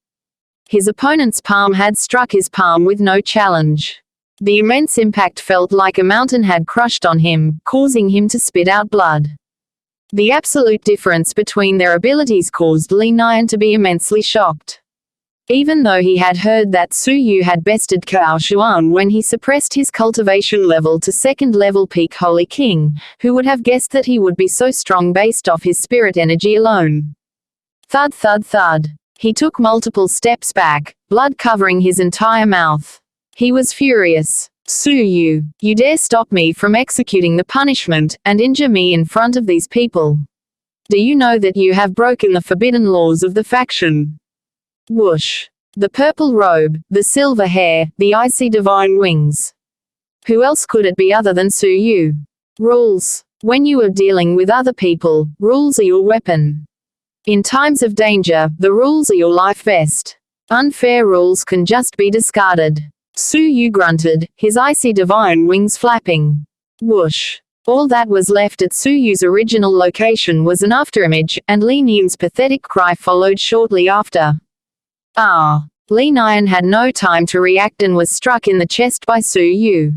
His opponent's palm had struck his palm with no challenge. The immense impact felt like a mountain had crushed on him, causing him to spit out blood. The absolute difference between their abilities caused Li Nian to be immensely shocked. Even though he had heard that Su Yu had bested Xuanhuan when he suppressed his cultivation level to second-level peak Holy King, who would have guessed that he would be so strong based off his spirit energy alone? Thud thud thud. He took multiple steps back, blood covering his entire mouth. He was furious. Su Yu, you dare stop me from executing the punishment, and injure me in front of these people. Do you know that you have broken the forbidden laws of the faction? Whoosh. The purple robe, the silver hair, the icy divine wings. Who else could it be other than Su Yu? Rules. When you are dealing with other people, rules are your weapon. In times of danger, the rules are your life vest. Unfair rules can just be discarded. Su Yu grunted, his icy divine wings flapping. Whoosh. All that was left at Su Yu's original location was an afterimage, and Li Nian's pathetic cry followed shortly after. Ah! Li Nian had no time to react and was struck in the chest by Su Yu.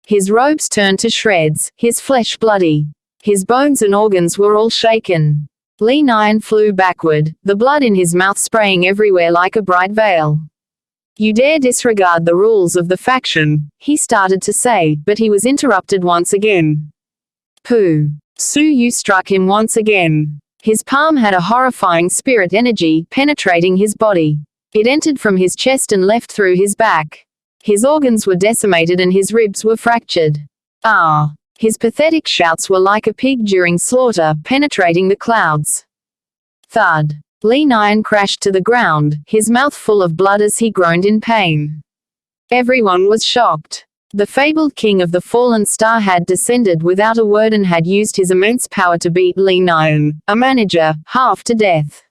His robes turned to shreds, his flesh bloody. His bones and organs were all shaken. Li Nian flew backward, the blood in his mouth spraying everywhere like a bright veil. You dare disregard the rules of the faction, he started to say, but he was interrupted once again. Pooh! Su Yu struck him once again. His palm had a horrifying spirit energy, penetrating his body. It entered from his chest and left through his back. His organs were decimated and his ribs were fractured. Ah! His pathetic shouts were like a pig during slaughter, penetrating the clouds. Thud. Li Nian crashed to the ground, his mouth full of blood as he groaned in pain. Everyone was shocked. The fabled king of the fallen star had descended without a word and had used his immense power to beat Li Nian, a manager, half to death.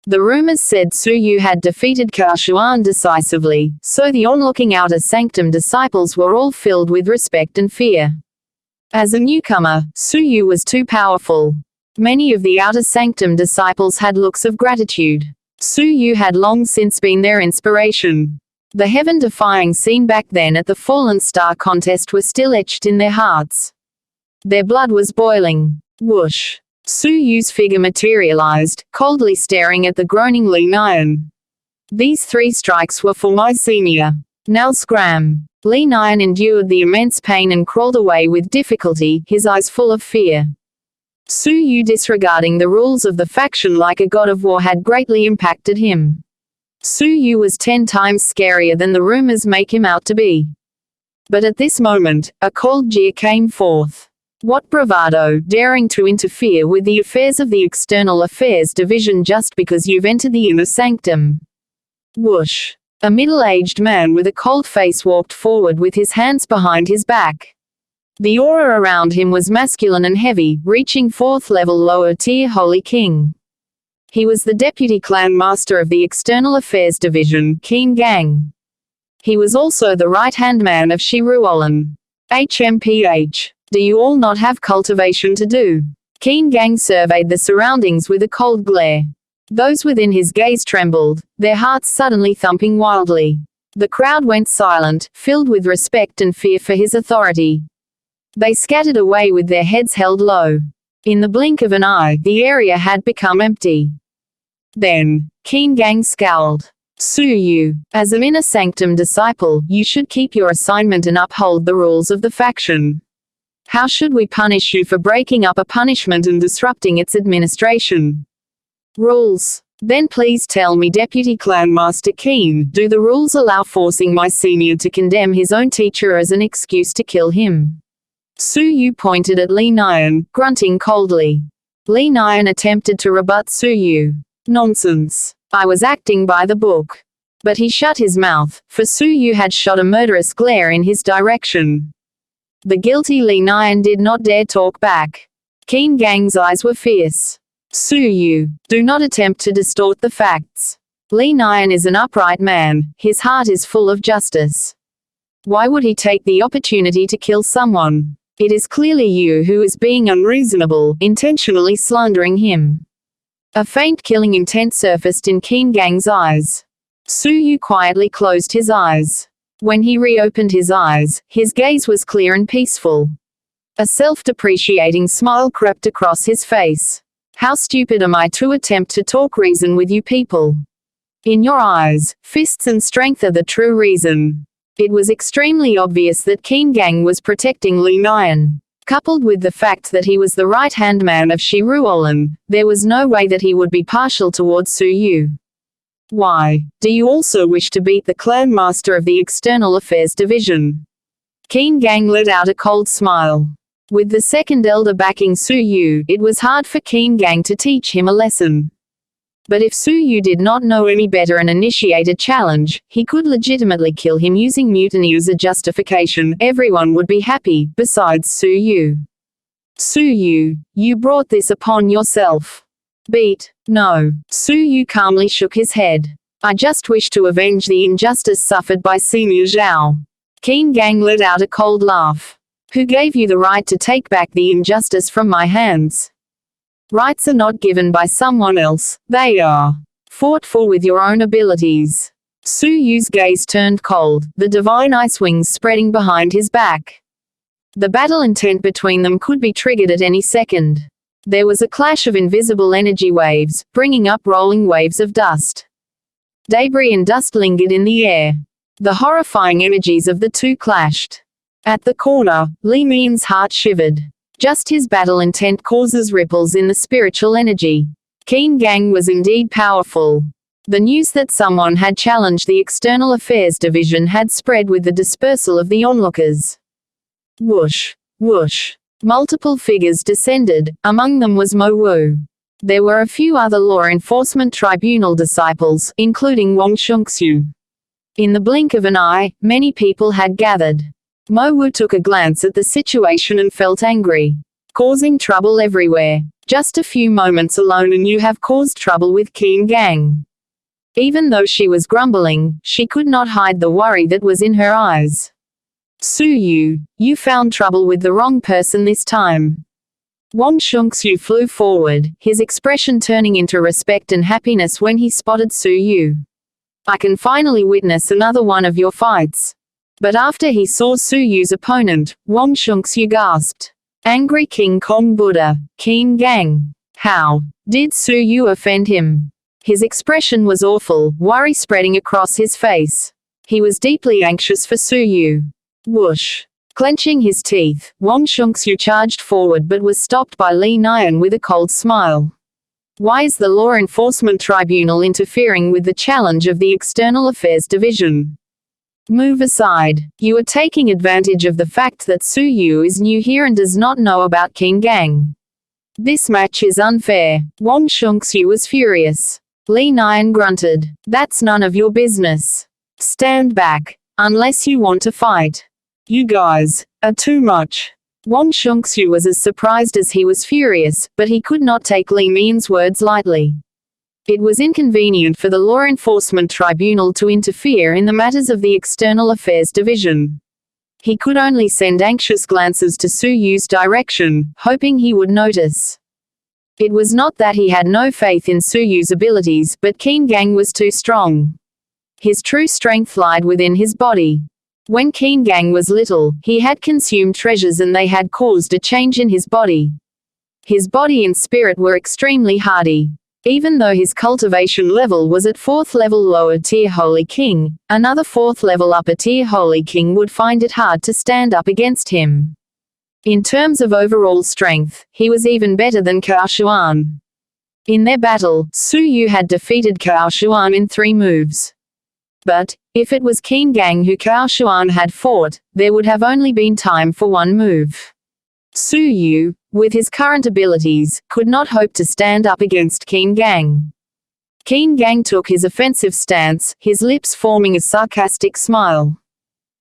The rumors said Su Yu had defeated Xuanhuan decisively, so the onlooking outer sanctum disciples were all filled with respect and fear. As a newcomer, Su Yu was too powerful. Many of the outer sanctum disciples had looks of gratitude. Su Yu had long since been their inspiration. The heaven-defying scene back then at the Fallen Star contest was still etched in their hearts. Their blood was boiling. Whoosh. Su Yu's figure materialized, coldly staring at the groaning Li Nian. These 3 strikes were for my senior. Now scram. Li Nian endured the immense pain and crawled away with difficulty, his eyes full of fear. Su Yu disregarding the rules of the faction like a god of war had greatly impacted him. Su Yu was 10 times scarier than the rumors make him out to be. But at this moment, a cold jeer came forth. What bravado, daring to interfere with the affairs of the External Affairs Division just because you've entered the inner sanctum. Whoosh. A middle-aged man with a cold face walked forward with his hands behind his back. The aura around him was masculine and heavy, reaching 4th level lower tier Holy King. He was the Deputy Clan Master of the External Affairs Division, Qin Gang. He was also the right-hand man of Xuanhuan. HMPH. Do you all not have cultivation to do? Qin Gang surveyed the surroundings with a cold glare. Those within his gaze trembled, their hearts suddenly thumping wildly. The crowd went silent, filled with respect and fear for his authority. They scattered away with their heads held low. In the blink of an eye, the area had become empty. Then, Qin Gang scowled. Su Yu, as an inner sanctum disciple, you should keep your assignment and uphold the rules of the faction. How should we punish you for breaking up a punishment and disrupting its administration? Rules. Then please tell me, Deputy Clan Master Qin, do the rules allow forcing my senior to condemn his own teacher as an excuse to kill him? Su Yu pointed at Li Nian, grunting coldly. Li Nian attempted to rebut Su Yu. Nonsense. I was acting by the book. But he shut his mouth, for Su Yu had shot a murderous glare in his direction. The guilty Li Nian did not dare talk back. Qin Gang's eyes were fierce. Su Yu, do not attempt to distort the facts. Li Nian is an upright man, his heart is full of justice. Why would he take the opportunity to kill someone? It is clearly you who is being unreasonable, intentionally slandering him. A faint killing intent surfaced in Qin Gang's eyes. Su Yu quietly closed his eyes. When he reopened his eyes, his gaze was clear and peaceful. A self-depreciating smile crept across his face. How stupid am I to attempt to talk reason with you people? In your eyes, fists and strength are the true reason. It was extremely obvious that Qin Gang was protecting Li Nian. Coupled with the fact that he was the right-hand man of Xuanhuan, there was no way that he would be partial towards Su Yu. Why, do you also wish to beat the Clan Master of the External Affairs Division? Qin Gang let out a cold smile. With the second elder backing Su Yu, it was hard for Qin Gang to teach him a lesson. But if Su Yu did not know any better and initiate a challenge, he could legitimately kill him using mutiny as a justification. Everyone would be happy, besides Su Yu. Su Yu, you brought this upon yourself. Beat. No. Su Yu calmly shook his head. I just wish to avenge the injustice suffered by Senior Zhao. Qin Gang let out a cold laugh. Who gave you the right to take back the injustice from my hands? Rights are not given by someone else, they are fought for with your own abilities. Su Yu's gaze turned cold, the divine ice wings spreading behind his back. The battle intent between them could be triggered at any second. There was a clash of invisible energy waves, bringing up rolling waves of dust. Debris and dust lingered in the air. The horrifying energies of the two clashed. At the corner, Li Nian's heart shivered. Just his battle intent causes ripples in the spiritual energy. Qin Gang was indeed powerful. The news that someone had challenged the External Affairs Division had spread with the dispersal of the onlookers. Whoosh, whoosh. Multiple figures descended, among them was Mo Wu. There were a few other law enforcement tribunal disciples, including Wang Shengxiu. In the blink of an eye, many people had gathered. Mo Wu took a glance at the situation and felt angry. Causing trouble everywhere. Just a few moments alone and you have caused trouble with Qin Gang. Even though she was grumbling, she could not hide the worry that was in her eyes. Su Yu, you found trouble with the wrong person this time. Wang Shengxiu flew forward, his expression turning into respect and happiness when he spotted Su Yu. I can finally witness another one of your fights. But after he saw Su Yu's opponent, Wang Shengxiu gasped. Angry King Kong Buddha, Qin Gang. How did Su Yu offend him? His expression was awful, worry spreading across his face. He was deeply anxious for Su Yu. Whoosh. Clenching his teeth, Wang Shengxiu charged forward but was stopped by Li Nian with a cold smile. Why is the Law Enforcement Tribunal interfering with the challenge of the External Affairs Division? Move aside. You are taking advantage of the fact that Su Yu is new here and does not know about Qin Gang. This match is unfair. Wang Shengxu was furious. Li Nian grunted. That's none of your business. Stand back. Unless you want to fight. You guys are too much. Wang Shengxu was as surprised as he was furious, but he could not take Li Mian's words lightly. It was inconvenient for the Law Enforcement Tribunal to interfere in the matters of the External Affairs Division. He could only send anxious glances to Su Yu's direction, hoping he would notice. It was not that he had no faith in Su Yu's abilities, but Qin Gang was too strong. His true strength lied within his body. When Qin Gang was little, he had consumed treasures and they had caused a change in his body. His body and spirit were extremely hardy. Even though his cultivation level was at 4th level lower tier Holy King, another 4th level upper tier Holy King would find it hard to stand up against him. In terms of overall strength, he was even better than Xuanhuan. In their battle, Su Yu had defeated Xuanhuan in 3 moves. But, if it was Qin Gang who Xuanhuan had fought, there would have only been time for 1 move. Su Yu, with his current abilities, could not hope to stand up against Qin Gang. Qin Gang took his offensive stance, his lips forming a sarcastic smile.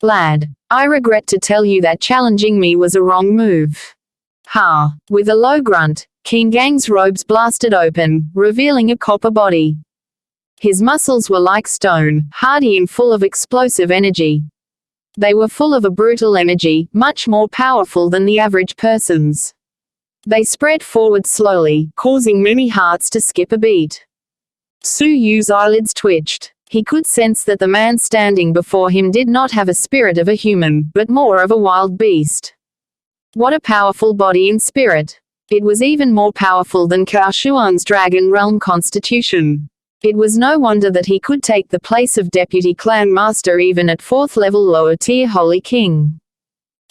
Lad, I regret to tell you that challenging me was a wrong move. Ha! With a low grunt, Qin Gang's robes blasted open, revealing a copper body. His muscles were like stone, hardy and full of explosive energy. They were full of a brutal energy, much more powerful than the average person's. They spread forward slowly, causing many hearts to skip a beat. Su Yu's eyelids twitched. He could sense that the man standing before him did not have a spirit of a human, but more of a wild beast. What a powerful body and spirit. It was even more powerful than Xuanhuan's Dragon Realm Constitution. It was no wonder that he could take the place of Deputy Clan Master even at 4th level lower tier Holy King.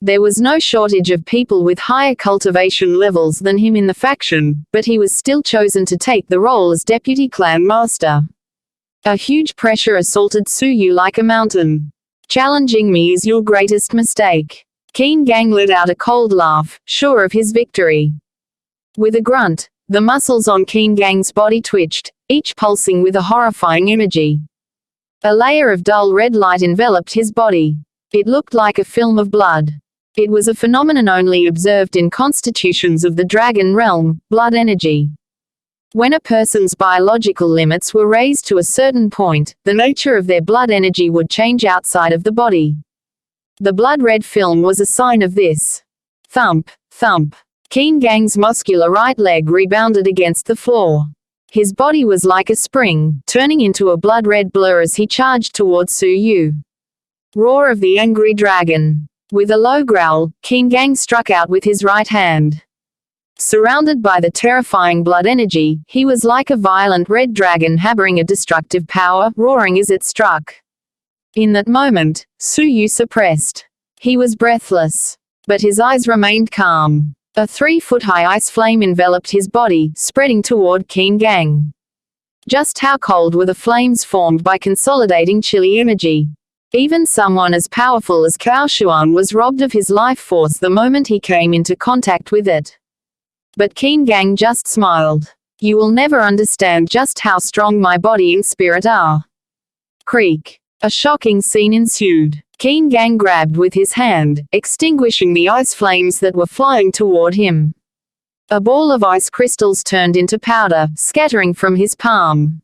There was no shortage of people with higher cultivation levels than him in the faction, but he was still chosen to take the role as Deputy Clan Master. A huge pressure assaulted Su Yu like a mountain. Challenging me is your greatest mistake. Qin Gang let out a cold laugh, sure of his victory. With a grunt, the muscles on Qin Gang's body twitched, each pulsing with a horrifying energy. A layer of dull red light enveloped his body. It looked like a film of blood. It was a phenomenon only observed in constitutions of the Dragon Realm, blood energy. When a person's biological limits were raised to a certain point, the nature of their blood energy would change outside of the body. The blood-red film was a sign of this. Thump, thump. Qin Gang's muscular right leg rebounded against the floor. His body was like a spring, turning into a blood-red blur as he charged towards Su Yu. Roar of the angry dragon. With a low growl, Qin Gang struck out with his right hand. Surrounded by the terrifying blood energy, he was like a violent red dragon harboring a destructive power, roaring as it struck. In that moment, Su Yu suppressed. He was breathless. But his eyes remained calm. A 3-foot-high ice flame enveloped his body, spreading toward Qin Gang. Just how cold were the flames formed by consolidating chilly energy? Even someone as powerful as Xuanhuan was robbed of his life force the moment he came into contact with it. But Qin Gang just smiled. You will never understand just how strong my body and spirit are. Creak. A shocking scene ensued. Qin Gang grabbed with his hand, extinguishing the ice flames that were flying toward him. A ball of ice crystals turned into powder, scattering from his palm.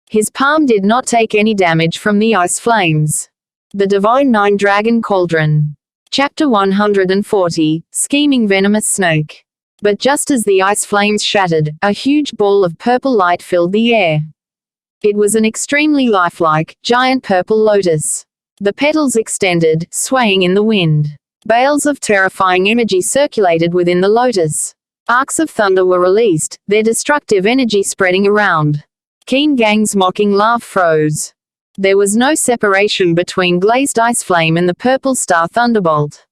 His palm did not take any damage from the ice flames. The Divine Nine Dragon Cauldron. Chapter 140, Scheming Venomous Snake. But just as the ice flames shattered, a huge ball of purple light filled the air. It was an extremely lifelike, giant purple lotus. The petals extended, swaying in the wind. Bales of terrifying energy circulated within the lotus. Arcs of thunder were released, their destructive energy spreading around. Qin Gang's mocking laugh froze. There was no separation between glazed ice flame and the purple star thunderbolt.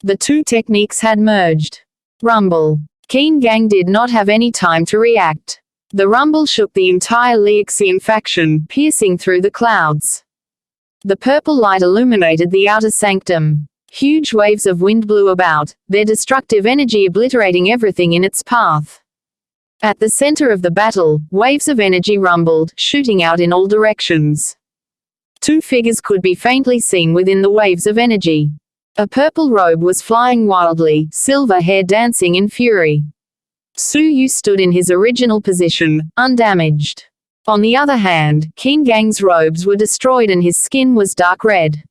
The two techniques had merged. Rumble. Qin Gang did not have any time to react. The rumble shook the entire Liaxian faction, piercing through the clouds. The purple light illuminated the outer sanctum. Huge waves of wind blew about, their destructive energy obliterating everything in its path. At the center of the battle, waves of energy rumbled, shooting out in all directions. Two figures could be faintly seen within the waves of energy. A purple robe was flying wildly, silver hair dancing in fury. Su Yu stood in his original position, undamaged. On the other hand, Qin Gang's robes were destroyed and his skin was dark red.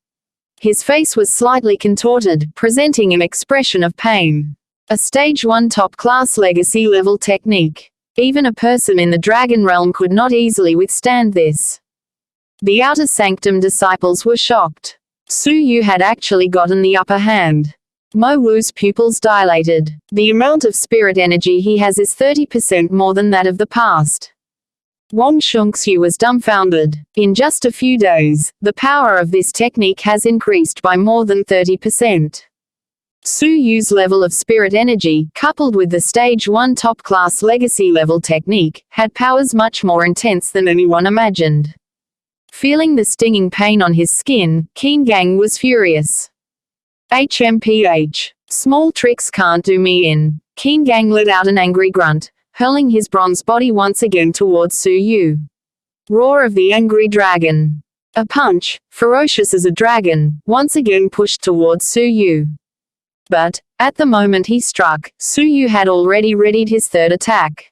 His face was slightly contorted, presenting an expression of pain. A Stage 1 top-class legacy-level technique. Even a person in the Dragon Realm could not easily withstand this. The Outer Sanctum disciples were shocked. Su Yu had actually gotten the upper hand. Mo Wu's pupils dilated. The amount of spirit energy he has is 30% more than that of the past. Wang Shunxu was dumbfounded. In just a few days, the power of this technique has increased by more than 30%. Su Yu's level of spirit energy, coupled with the Stage 1 top-class legacy-level technique, had powers much more intense than anyone imagined. Feeling the stinging pain on his skin, Qin Gang was furious. HMPH. Small tricks can't do me in. Qin Gang let out an angry grunt, hurling his bronze body once again towards Su Yu. Roar of the angry dragon. A punch, ferocious as a dragon, once again pushed towards Su Yu. But, at the moment he struck, Su Yu had already readied his third attack.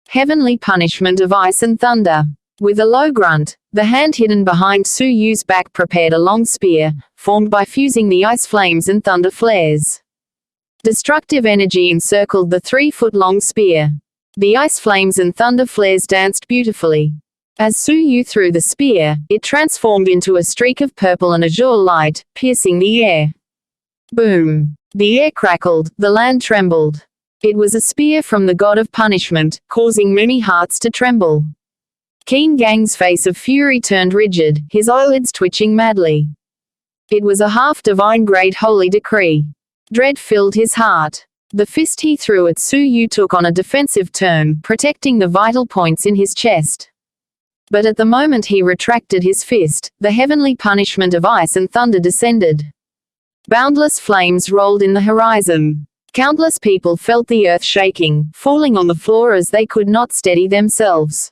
Heavenly punishment of ice and thunder. With a low grunt, the hand hidden behind Su Yu's back prepared a long spear, formed by fusing the ice flames and thunder flares. Destructive energy encircled the 3-foot-long spear. The ice flames and thunder flares danced beautifully. As Su Yu threw the spear, it transformed into a streak of purple and azure light, piercing the air. Boom! The air crackled, the land trembled. It was a spear from the god of punishment, causing many hearts to tremble. Qin Gang's face of fury turned rigid, his eyelids twitching madly. It was a half-divine great holy decree. Dread filled his heart. The fist he threw at Su Yu took on a defensive turn, protecting the vital points in his chest. But at the moment he retracted his fist, the heavenly punishment of ice and thunder descended. Boundless flames rolled in the horizon. Countless people felt the earth shaking, falling on the floor as they could not steady themselves.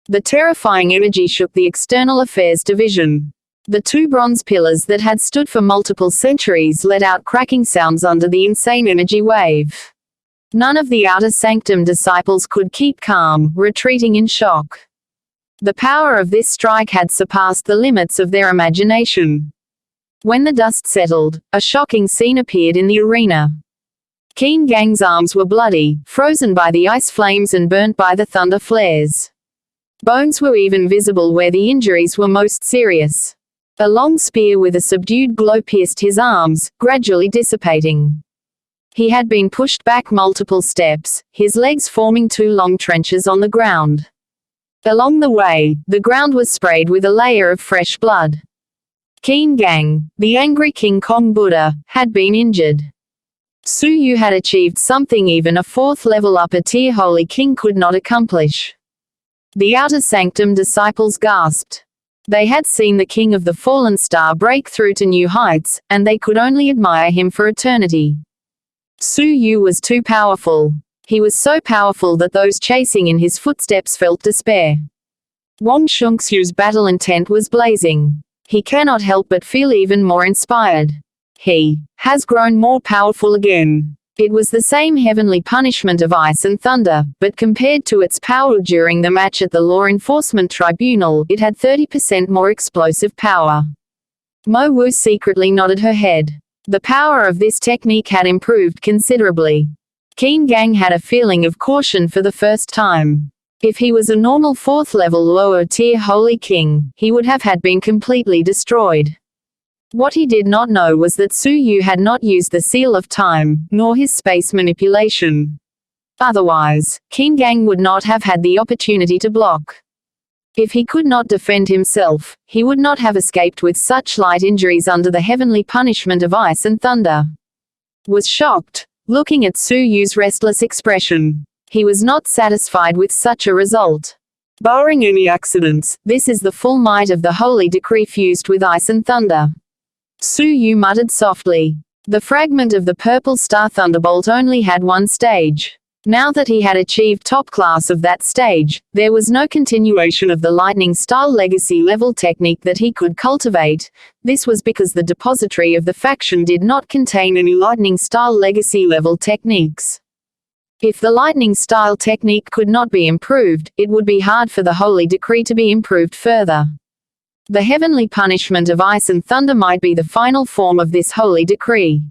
The terrifying energy shook the External Affairs Division. The two bronze pillars that had stood for multiple centuries let out cracking sounds under the insane energy wave. None of the Outer Sanctum disciples could keep calm, retreating in shock. The power of this strike had surpassed the limits of their imagination. When the dust settled, a shocking scene appeared in the arena. Qin Gang's arms were bloody, frozen by the ice flames and burnt by the thunder flares. Bones were even visible where the injuries were most serious. A long spear with a subdued glow pierced his arms, gradually dissipating. He had been pushed back multiple steps, his legs forming two long trenches on the ground. Along the way, the ground was sprayed with a layer of fresh blood. Qin Gang, the angry King Kong Buddha, had been injured. Su Yu had achieved something even a 4th-level upper-tier Holy King could not accomplish. The Outer Sanctum disciples gasped. They had seen the King of the Fallen Star break through to new heights, and they could only admire him for eternity. Su Yu was too powerful. He was so powerful that those chasing in his footsteps felt despair. Wang Shunxu's battle intent was blazing. He cannot help but feel even more inspired. He has grown more powerful again. It was the same heavenly punishment of ice and thunder, but compared to its power during the match at the Law Enforcement Tribunal, it had 30% more explosive power. Mo Wu secretly nodded her head. The power of this technique had improved considerably. Qin Gang had a feeling of caution for the first time. If he was a normal 4th-level lower-tier Holy King, he would have had been completely destroyed. What he did not know was that Su Yu had not used the Seal of Time, nor his space manipulation. Otherwise, Qin Gang would not have had the opportunity to block. If he could not defend himself, he would not have escaped with such light injuries under the heavenly punishment of ice and thunder. Was shocked, looking at Su Yu's restless expression. He was not satisfied with such a result. Barring any accidents, This is the full might of the holy decree fused with ice and thunder. Su Yu muttered softly. The fragment of the purple star thunderbolt only had one stage. Now that he had achieved top class of that stage, there was no continuation of the lightning style legacy level technique that he could cultivate. This was because the depository of the faction did not contain any lightning style legacy level techniques. If the lightning style technique could not be improved, it would be hard for the holy decree to be improved further. The heavenly punishment of ice and thunder might be the final form of this holy decree.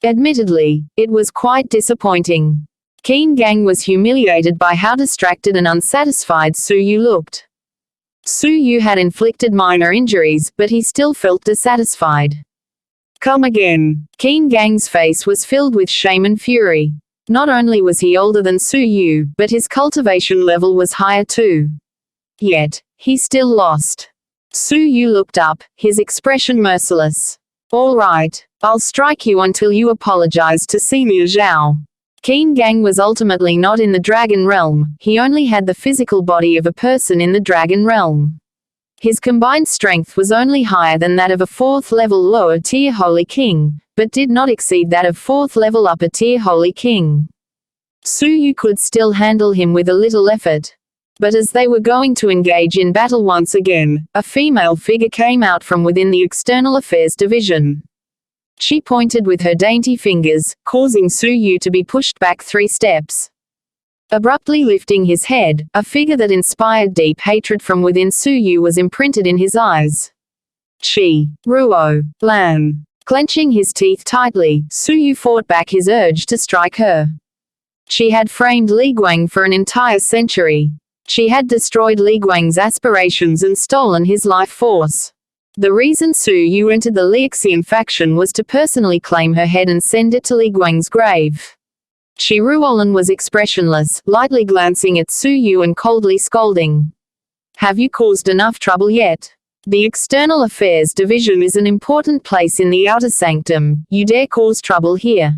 Admittedly, it was quite disappointing. Qin Gang was humiliated by how distracted and unsatisfied Su Yu looked. Su Yu had inflicted minor injuries, but he still felt dissatisfied. come again. Qin Gang's face was filled with shame and fury. Not only was he older than Su Yu, but his cultivation level was higher too. Yet, he still lost. Su Yu looked up, his expression merciless. All right, I'll strike you until you apologize to Senior Zhao. Qin Gang was ultimately not in the dragon realm, he only had the physical body of a person in the dragon realm. His combined strength was only higher than that of a 4th level lower tier Holy King, but did not exceed that of 4th level upper tier Holy King. Su Yu could still handle him with a little effort. But as they were going to engage in battle once again, a female figure came out from within the External Affairs Division. She pointed with her dainty fingers, causing Su Yu to be pushed back 3 steps. Abruptly lifting his head, a figure that inspired deep hatred from within Su Yu was imprinted in his eyes. Chi, Ruo, Lan. Clenching his teeth tightly, Su Yu fought back his urge to strike her. She had framed Li Guang for an entire century. She had destroyed Li Guang's aspirations and stolen his life force. The reason Su Yu entered the Lixian faction was to personally claim her head and send it to Li Guang's grave. Chi Ruolan was expressionless, lightly glancing at Su Yu and coldly scolding. Have you caused enough trouble yet? The External Affairs Division is an important place in the Outer Sanctum, you dare cause trouble here.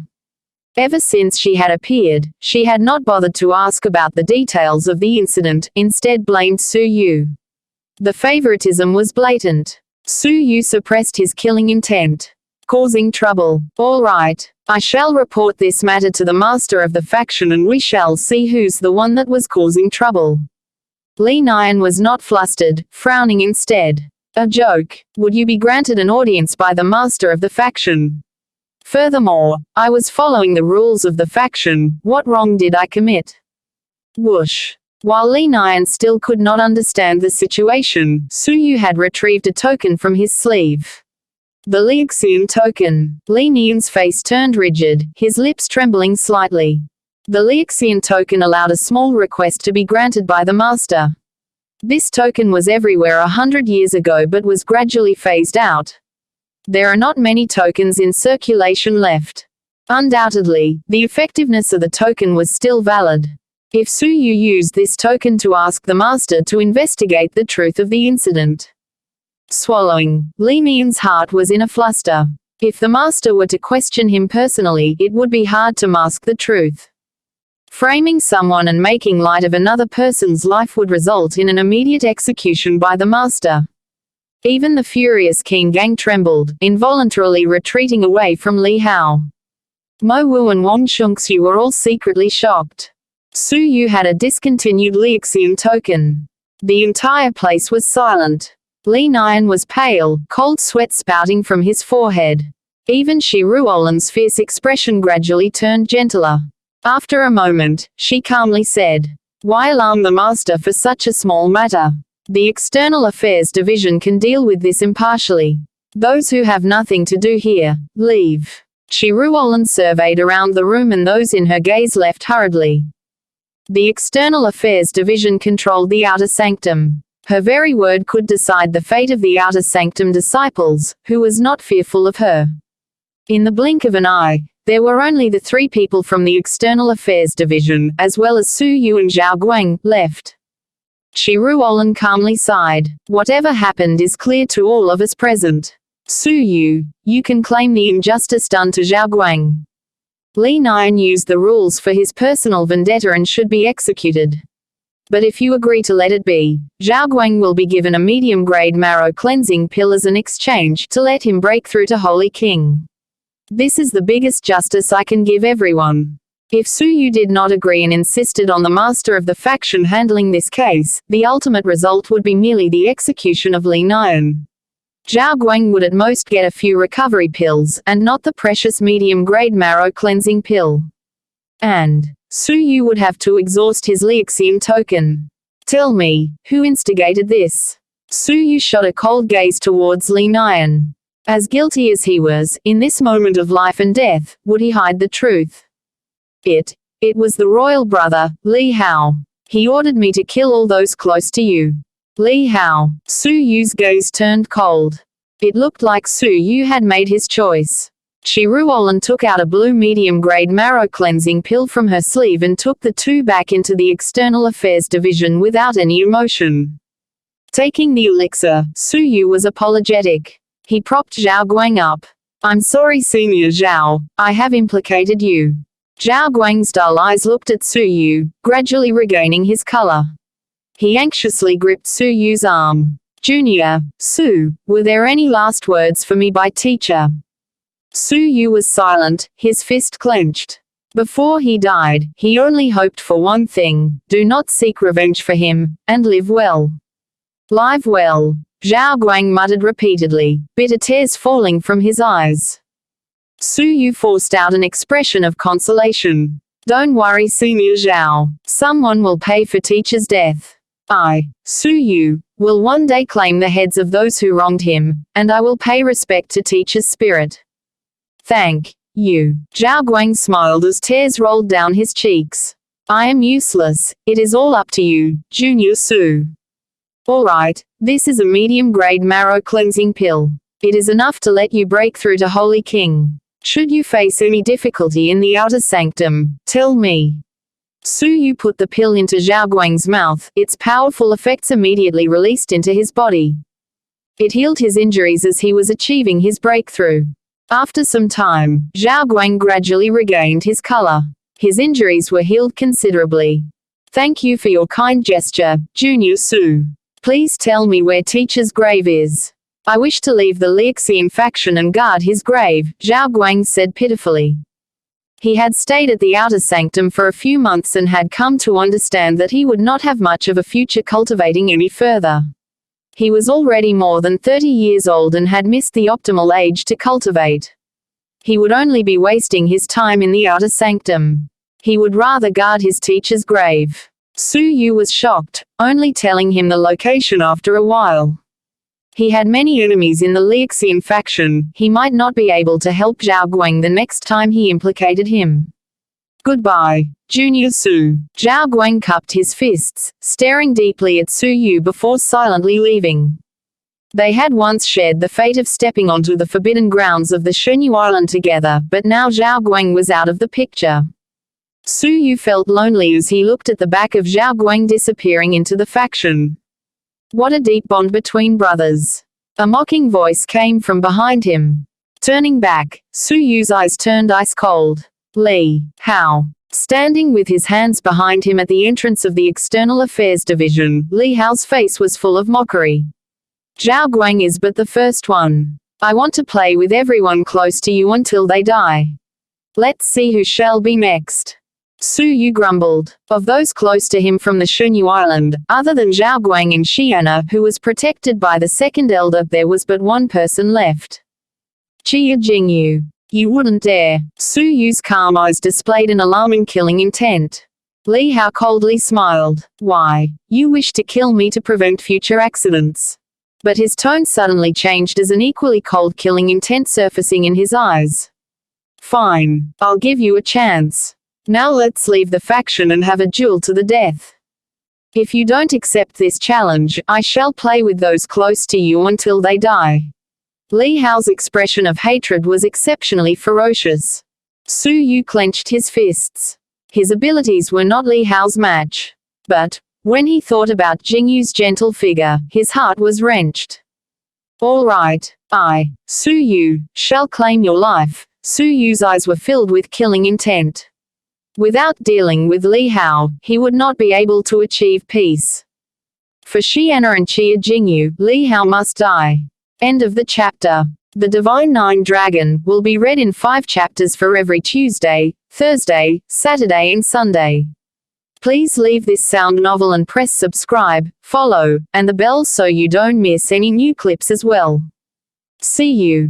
Ever since she had appeared, she had not bothered to ask about the details of the incident, instead blamed Su Yu. The favoritism was blatant. Su Yu suppressed his killing intent. Causing trouble. All right, I shall report this matter to the master of the faction and we shall see who's the one that was causing trouble. Li Nian was not flustered, frowning instead. A joke. Would you be granted an audience by the master of the faction? Furthermore, I was following the rules of the faction, what wrong did I commit? Whoosh. While Li Nian still could not understand the situation, Su Yu had retrieved a token from his sleeve. The Lixian token. Li Nian's face turned rigid, his lips trembling slightly. The Lixian token allowed a small request to be granted by the master. This token was everywhere 100 years ago but was gradually phased out. There are not many tokens in circulation left. Undoubtedly, the effectiveness of the token was still valid. If Su Yu used this token to ask the master to investigate the truth of the incident. Swallowing, Li Nian's heart was in a fluster. If the master were to question him personally, it would be hard to mask the truth. Framing someone and making light of another person's life would result in an immediate execution by the master. Even the furious Qin Gang trembled, involuntarily retreating away from Li Hao. Mo Wu and Wang Shengxu were all secretly shocked. Su Yu had a discontinued Lixian token. The entire place was silent. Li Nian was pale, cold sweat spouting from his forehead. Even Shi Ruolan's fierce expression gradually turned gentler. After a moment, she calmly said, "Why alarm the master for such a small matter? The External Affairs Division can deal with this impartially. Those who have nothing to do here, leave." Shi Ruolan surveyed around the room and those in her gaze left hurriedly. The External Affairs Division controlled the Outer Sanctum. Her very word could decide the fate of the Outer Sanctum disciples, who was not fearful of her. In the blink of an eye, there were only the 3 people from the External Affairs Division, as well as Su Yu and Zhao Guang, left. Shi Ruolan calmly sighed. Whatever happened is clear to all of us present. Su Yu, you can claim the injustice done to Zhao Guang. Li Nian used the rules for his personal vendetta and should be executed. But if you agree to let it be, Zhao Guang will be given a medium-grade marrow cleansing pill as an exchange to let him break through to Holy King. This is the biggest justice I can give everyone. If Su Yu did not agree and insisted on the master of the faction handling this case, the ultimate result would be merely the execution of Li Nian. Zhao Guang would at most get a few recovery pills, and not the precious medium-grade marrow cleansing pill. And Su Yu would have to exhaust his Lixian token. Tell me, who instigated this? Su Yu shot a cold gaze towards Li Nian. As guilty as he was, in this moment of life and death, would he hide the truth? It was the royal brother, Li Hao. He ordered me to kill all those close to you. Li Hao. Su Yu's gaze turned cold. It looked like Su Yu had made his choice. Shi Ruolan took out a blue medium-grade marrow cleansing pill from her sleeve and took the two back into the External Affairs Division without any emotion. Taking the elixir, Su Yu was apologetic. He propped Zhao Guang up. I'm sorry, Senior Zhao, I have implicated you. Zhao Guang's dull eyes looked at Su Yu, gradually regaining his color. He anxiously gripped Su Yu's arm. Junior, Su, were there any last words for me by teacher? Su Yu was silent, his fist clenched. Before he died, he only hoped for one thing: do not seek revenge for him, and live well. Live well, Zhao Guang muttered repeatedly, bitter tears falling from his eyes. Su Yu forced out an expression of consolation. Don't worry, Senior Zhao, someone will pay for teacher's death. I, Su Yu, will one day claim the heads of those who wronged him, and I will pay respect to teacher's spirit. Thank you. Zhao Guang smiled as tears rolled down his cheeks. I am useless, it is all up to you, Junior Su. Alright, this is a medium-grade marrow cleansing pill. It is enough to let you break through to Holy King. Should you face any difficulty in the outer sanctum, tell me. Su Yu put the pill into Zhao Guang's mouth, its powerful effects immediately released into his body. It healed his injuries as he was achieving his breakthrough. After some time, Zhao Guang gradually regained his color. His injuries were healed considerably. Thank you for your kind gesture, Junior Su. Please tell me where teacher's grave is. I wish to leave the Lixian faction and guard his grave, Zhao Guang said pitifully. He had stayed at the outer sanctum for a few months and had come to understand that he would not have much of a future cultivating any further. He was already more than 30 years old and had missed the optimal age to cultivate. He would only be wasting his time in the outer sanctum. He would rather guard his teacher's grave. Su Yu was shocked, only telling him the location after a while. He had many enemies in the Lixian faction, he might not be able to help Zhao Guang the next time he implicated him. Goodbye, Junior Su. Zhao Guang cupped his fists, staring deeply at Su Yu before silently leaving. They had once shared the fate of stepping onto the forbidden grounds of the Xuanhuan together, but now Zhao Guang was out of the picture. Su Yu felt lonely as he looked at the back of Zhao Guang disappearing into the faction. What a deep bond between brothers. A mocking voice came from behind him. Turning back, Su Yu's eyes turned ice cold. Li Hao. Standing with his hands behind him at the entrance of the External Affairs Division, Li Hao's face was full of mockery. Zhao Guang is but the first one. I want to play with everyone close to you until they die. Let's see who shall be next. Su Yu grumbled. Of those close to him from the Xuanhu Island, other than Zhao Guang and Xiana, who was protected by the second elder, there was but one person left. Chia Jingyu. You wouldn't dare. Su Yu's calm eyes displayed an alarming killing intent. Li Hao coldly smiled. Why? You wish to kill me to prevent future accidents. But his tone suddenly changed as an equally cold killing intent surfacing in his eyes. Fine. I'll give you a chance. Now let's leave the faction and have a duel to the death. If you don't accept this challenge, I shall play with those close to you until they die. Li Hao's expression of hatred was exceptionally ferocious. Su Yu clenched his fists. His abilities were not Li Hao's match. But, when he thought about Jingyu's gentle figure, his heart was wrenched. All right, I, Su Yu, shall claim your life, Su Yu's eyes were filled with killing intent. Without dealing with Li Hao, he would not be able to achieve peace. For Xianna and Qia Jingyu, Li Hao must die. End of the chapter. The Divine Nine Dragon will be read in 5 chapters for every Tuesday, Thursday, Saturday and Sunday. Please leave this sound novel and press subscribe, follow, and the bell so you don't miss any new clips as well. See you.